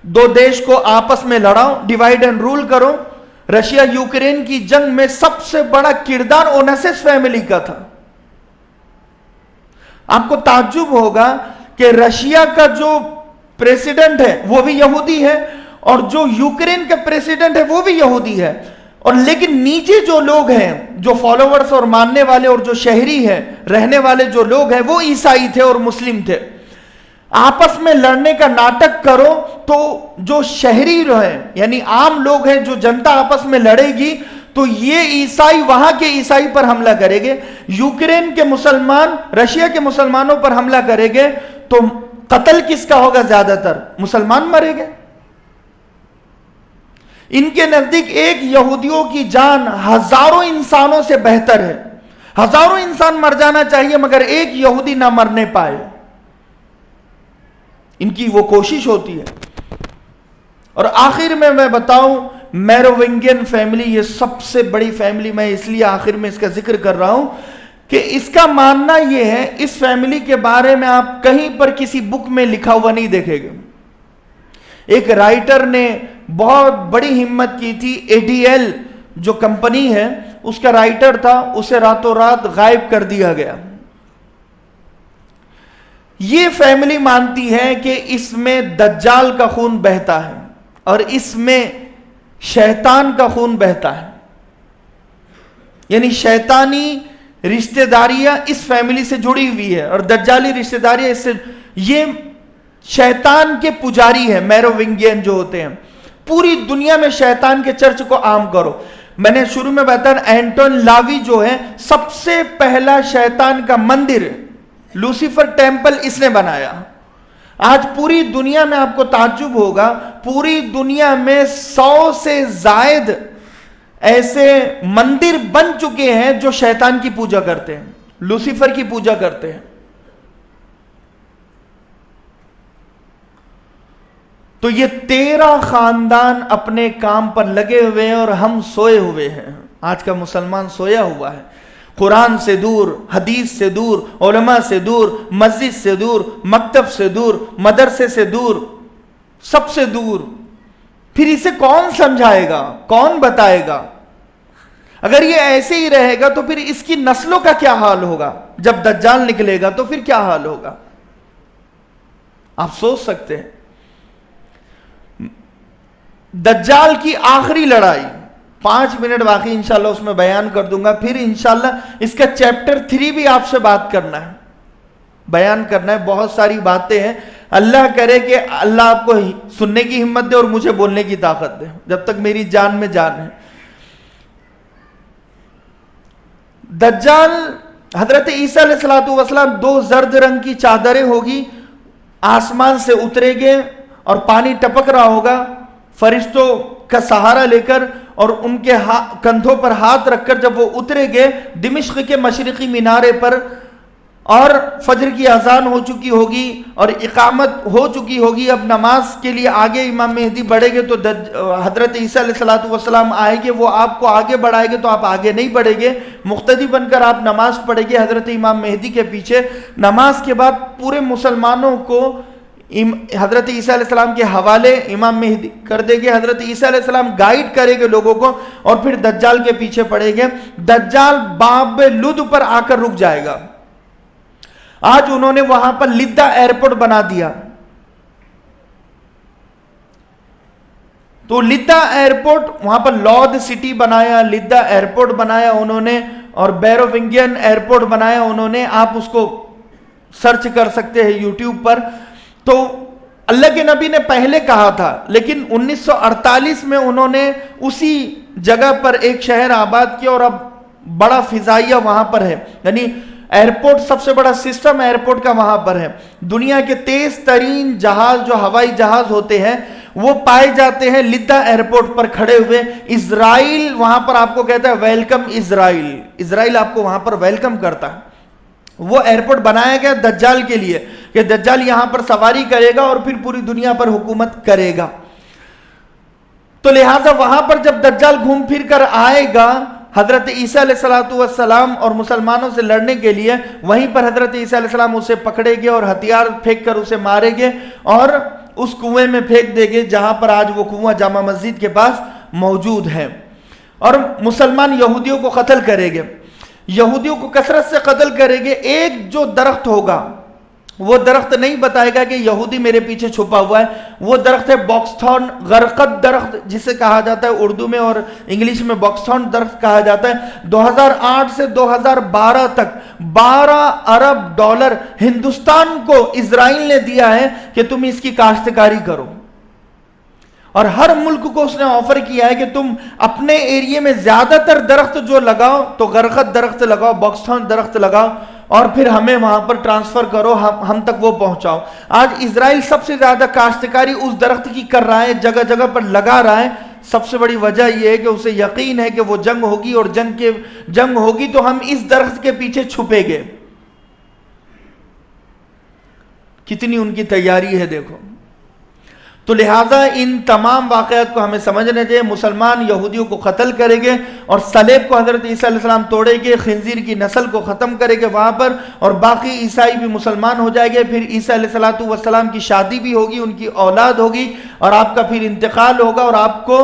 دو دیش کو آپس میں لڑاؤ, ڈیوائیڈ اینڈ رول کرو. رشیا یوکرین کی جنگ میں سب سے بڑا کردار اونیسس فیملی کا تھا. آپ کو تعجب ہوگا کہ رشیا کا جو پریزیڈنٹ ہے وہ بھی یہودی ہے, اور جو یوکرین کا پریزیڈنٹ ہے وہ بھی یہودی ہے. اور لیکن نیچے جو لوگ ہیں, جو فالوورز اور ماننے والے اور جو شہری ہیں, رہنے والے جو لوگ ہیں, وہ عیسائی تھے اور مسلم تھے. آپس میں لڑنے کا ناٹک کرو تو جو شہری ہیں یعنی عام لوگ ہیں, جو جنتا آپس میں لڑے گی, تو یہ عیسائی وہاں کے عیسائی پر حملہ کریں گے. یوکرین کے مسلمان رشیا کے مسلمانوں پر حملہ کریں گے تو قتل کس کا ہوگا؟ زیادہ تر مسلمان مریں گے. ان کے نزدیک ایک یہودیوں کی جان ہزاروں انسانوں سے بہتر ہے. ہزاروں انسان مر جانا چاہیے مگر ایک یہودی نہ مرنے پائے. ان کی وہ کوشش ہوتی ہے. اور آخر میں بتاؤں, میروونگین فیملی یہ سب سے بڑی فیملی, میں اس لیے آخر میں اس کا ذکر کر رہا ہوں کہ اس کا ماننا یہ ہے, اس فیملی کے بارے میں آپ کہیں پر کسی بک میں لکھا ہوا نہیں دیکھیں گے. ایک رائٹر نے بہت بڑی ہمت کی تھی, ADL جو کمپنی ہے اس کا رائٹر تھا, اسے راتوں رات غائب کر دیا گیا. یہ فیملی مانتی ہے کہ اس میں دجال کا خون بہتا ہے اور اس میں شیطان کا خون بہتا ہے. یعنی شیطانی رشتہ داریاں اس فیملی سے جڑی ہوئی ہے اور دجالی رشتہ داریاں اس سے. یہ شیطان کے پجاری ہیں میروونگین جو ہوتے ہیں. پوری دنیا میں شیطان کے چرچ کو عام کرو. میں نے شروع میں بتایا, اینٹون لاوی جو ہے سب سے پہلا شیطان کا مندر لوسیفر ٹیمپل اس نے بنایا. آج پوری دنیا میں آپ کو تعجب ہوگا, پوری دنیا میں 100 سے زائد ایسے مندر بن چکے ہیں جو شیطان کی پوجا کرتے ہیں, لوسیفر کی پوجا کرتے ہیں. تو یہ 13 خاندان اپنے کام پر لگے ہوئے ہیں اور ہم سوئے ہوئے ہیں. آج کا مسلمان سویا ہوا ہے, قرآن سے دور, حدیث سے دور, علماء سے دور, مسجد سے دور, مکتب سے دور, مدرسے سے دور, سب سے دور. پھر اسے کون سمجھائے گا, کون بتائے گا؟ اگر یہ ایسے ہی رہے گا تو پھر اس کی نسلوں کا کیا حال ہوگا؟ جب دجال نکلے گا تو پھر کیا حال ہوگا؟ آپ سوچ سکتے ہیں. دجال کی آخری لڑائی 5 منٹ باقی انشاءاللہ اس میں بیان کر دوں گا. پھر انشاءاللہ اس کا چیپٹر 3 بھی آپ سے بات کرنا ہے, بیان کرنا ہے. بہت ساری باتیں ہیں. اللہ کرے کہ اللہ آپ کو سننے کی ہمت دے اور مجھے بولنے کی طاقت دے جب تک میری جان میں جان ہے. دجال حضرت عیسیٰ علیہ السلام 2 زرد رنگ کی چادریں ہوگی, آسمان سے اترے گے اور پانی ٹپک رہا ہوگا فرشتوں کا سہارا لے کر, اور ان کے کندھوں پر ہاتھ رکھ کر جب وہ اترے گے دمشق کے مشرقی مینارے پر, اور فجر کی اذان ہو چکی ہوگی اور اقامت ہو چکی ہوگی. اب نماز کے لیے آگے امام مہدی بڑھے گے تو حضرت عیسیٰ علیہ السلام آئے گے, وہ آپ کو آگے بڑھائے گے تو آپ آگے نہیں بڑھیں گے, مقتدی بن کر آپ نماز پڑھیں گے حضرت امام مہدی کے پیچھے. نماز کے بعد پورے مسلمانوں کو حضرت عیسیٰ علیہ السلام کے حوالے امام مہدی کر دے گے. حضرت عیسیٰ علیہ السلام گائیڈ کرے گے لوگوں کو, اور پھر دجال کے پیچھے پڑے گے. دجال باب لد پر آ کر رک جائے گا. آج انہوں نے وہاں پر لدہ ایئرپورٹ بنا دیا, تو لدہ ایئرپورٹ وہاں پر لود سٹی بنایا, لدہ ایئرپورٹ بنایا انہوں نے, اور میروونگین ایئرپورٹ بنایا انہوں نے. آپ اس کو سرچ کر سکتے ہیں یوٹیوب پر. تو اللہ کے نبی نے پہلے کہا تھا, لیکن 1948 میں انہوں نے اسی جگہ پر ایک شہر آباد کیا, اور اب بڑا فضائیہ وہاں پر ہے. یعنی ایئرپورٹ سب سے بڑا سسٹم ایئرپورٹ کا وہاں پر ہے. دنیا کے تیز ترین جہاز جو ہوائی جہاز ہوتے ہیں وہ پائے جاتے ہیں لدہ ایئرپورٹ پر کھڑے ہوئے. اسرائیل وہاں پر آپ کو کہتا ہے ویلکم اسرائیل, اسرائیل آپ کو وہاں پر ویلکم کرتا ہے. وہ ایئرپورٹ بنایا گیا دجال کے لیے کہ دجال یہاں پر سواری کرے گا اور پھر پوری دنیا پر حکومت کرے گا. تو لہٰذا وہاں پر جب دجال گھوم پھر کر آئے گا حضرت عیسیٰ علیہ السلام اور مسلمانوں سے لڑنے کے لیے وہیں پر حضرت عیسیٰ علیہ السلام اسے پکڑے گے اور ہتھیار پھینک کر اسے مارے گے اور اس کنویں میں پھینک دے گے جہاں پر آج وہ کنواں جامع مسجد کے پاس موجود ہے. اور مسلمان یہودیوں کو قتل کرے گے، یہودیوں کو کثرت سے قتل کرے گے. ایک جو درخت ہوگا وہ درخت نہیں بتائے گا کہ یہودی میرے پیچھے چھپا ہوا ہے، وہ درخت ہے باکس تھارن غرقد درخت جسے کہا جاتا ہے، اردو میں اور انگلش میں باکس تھارن درخت کہا جاتا ہے. 2008 سے 2012 تک 12 ارب ڈالر ہندوستان کو اسرائیل نے دیا ہے کہ تم اس کی کاشتکاری کرو، اور ہر ملک کو اس نے آفر کیا ہے کہ تم اپنے ایریے میں زیادہ تر درخت جو لگاؤ تو غرقد درخت لگاؤ، باکس تھارن درخت لگاؤ، اور پھر ہمیں وہاں پر ٹرانسفر کرو، ہم تک وہ پہنچاؤ. آج اسرائیل سب سے زیادہ کاشتکاری اس درخت کی کر رہا ہے، جگہ جگہ پر لگا رہا ہے. سب سے بڑی وجہ یہ ہے کہ اسے یقین ہے کہ وہ جنگ ہوگی، اور جنگ ہوگی تو ہم اس درخت کے پیچھے چھپے گے. کتنی ان کی تیاری ہے دیکھو. تو لہٰذا ان تمام واقعات کو ہمیں سمجھنا چاہیے. مسلمان یہودیوں کو قتل کریں گے اور صلیب کو حضرت عیسیٰ علیہ السلام توڑے گے، خنزیر کی نسل کو ختم کرے گے وہاں پر، اور باقی عیسائی بھی مسلمان ہو جائے گے. پھر عیسیٰ علیہ السلام کی شادی بھی ہوگی، ان کی اولاد ہوگی، اور آپ کا پھر انتقال ہوگا اور آپ کو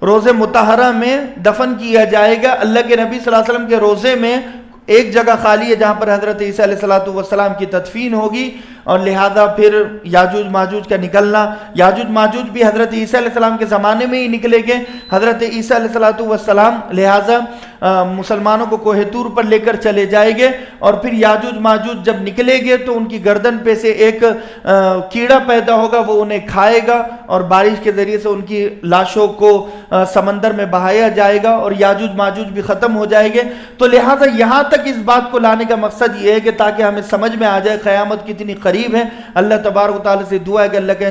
روزے مطہرہ میں دفن کیا جائے گا. اللہ کے نبی صلی اللہ علیہ وسلم کے روزے میں ایک جگہ خالی ہے جہاں پر حضرت عیسیٰ علیہ السلام کی تدفین ہوگی، اور لہذا پھر یاجوج ماجوج کا نکلنا. یاجوج ماجوج بھی حضرت عیسیٰ علیہ السلام کے زمانے میں ہی نکلے گے. حضرت عیسیٰ علیہ السلام لہذا مسلمانوں کو کوہ طور پر لے کر چلے جائیں گے، اور پھر یاجوج ماجوج جب نکلے گے تو ان کی گردن پہ سے ایک کیڑا پیدا ہوگا، وہ انہیں کھائے گا، اور بارش کے ذریعے سے ان کی لاشوں کو سمندر میں بہایا جائے گا، اور یاجوج ماجوج بھی ختم ہو جائے گے. تو لہذا یہاں تک اس بات کو لانے کا مقصد یہ ہے کہ تاکہ ہمیں سمجھ میں آ جائے قیامت کتنی قریب ہے. اللہ تبارک و تعالی سے دعا ہے کہ اللہ کے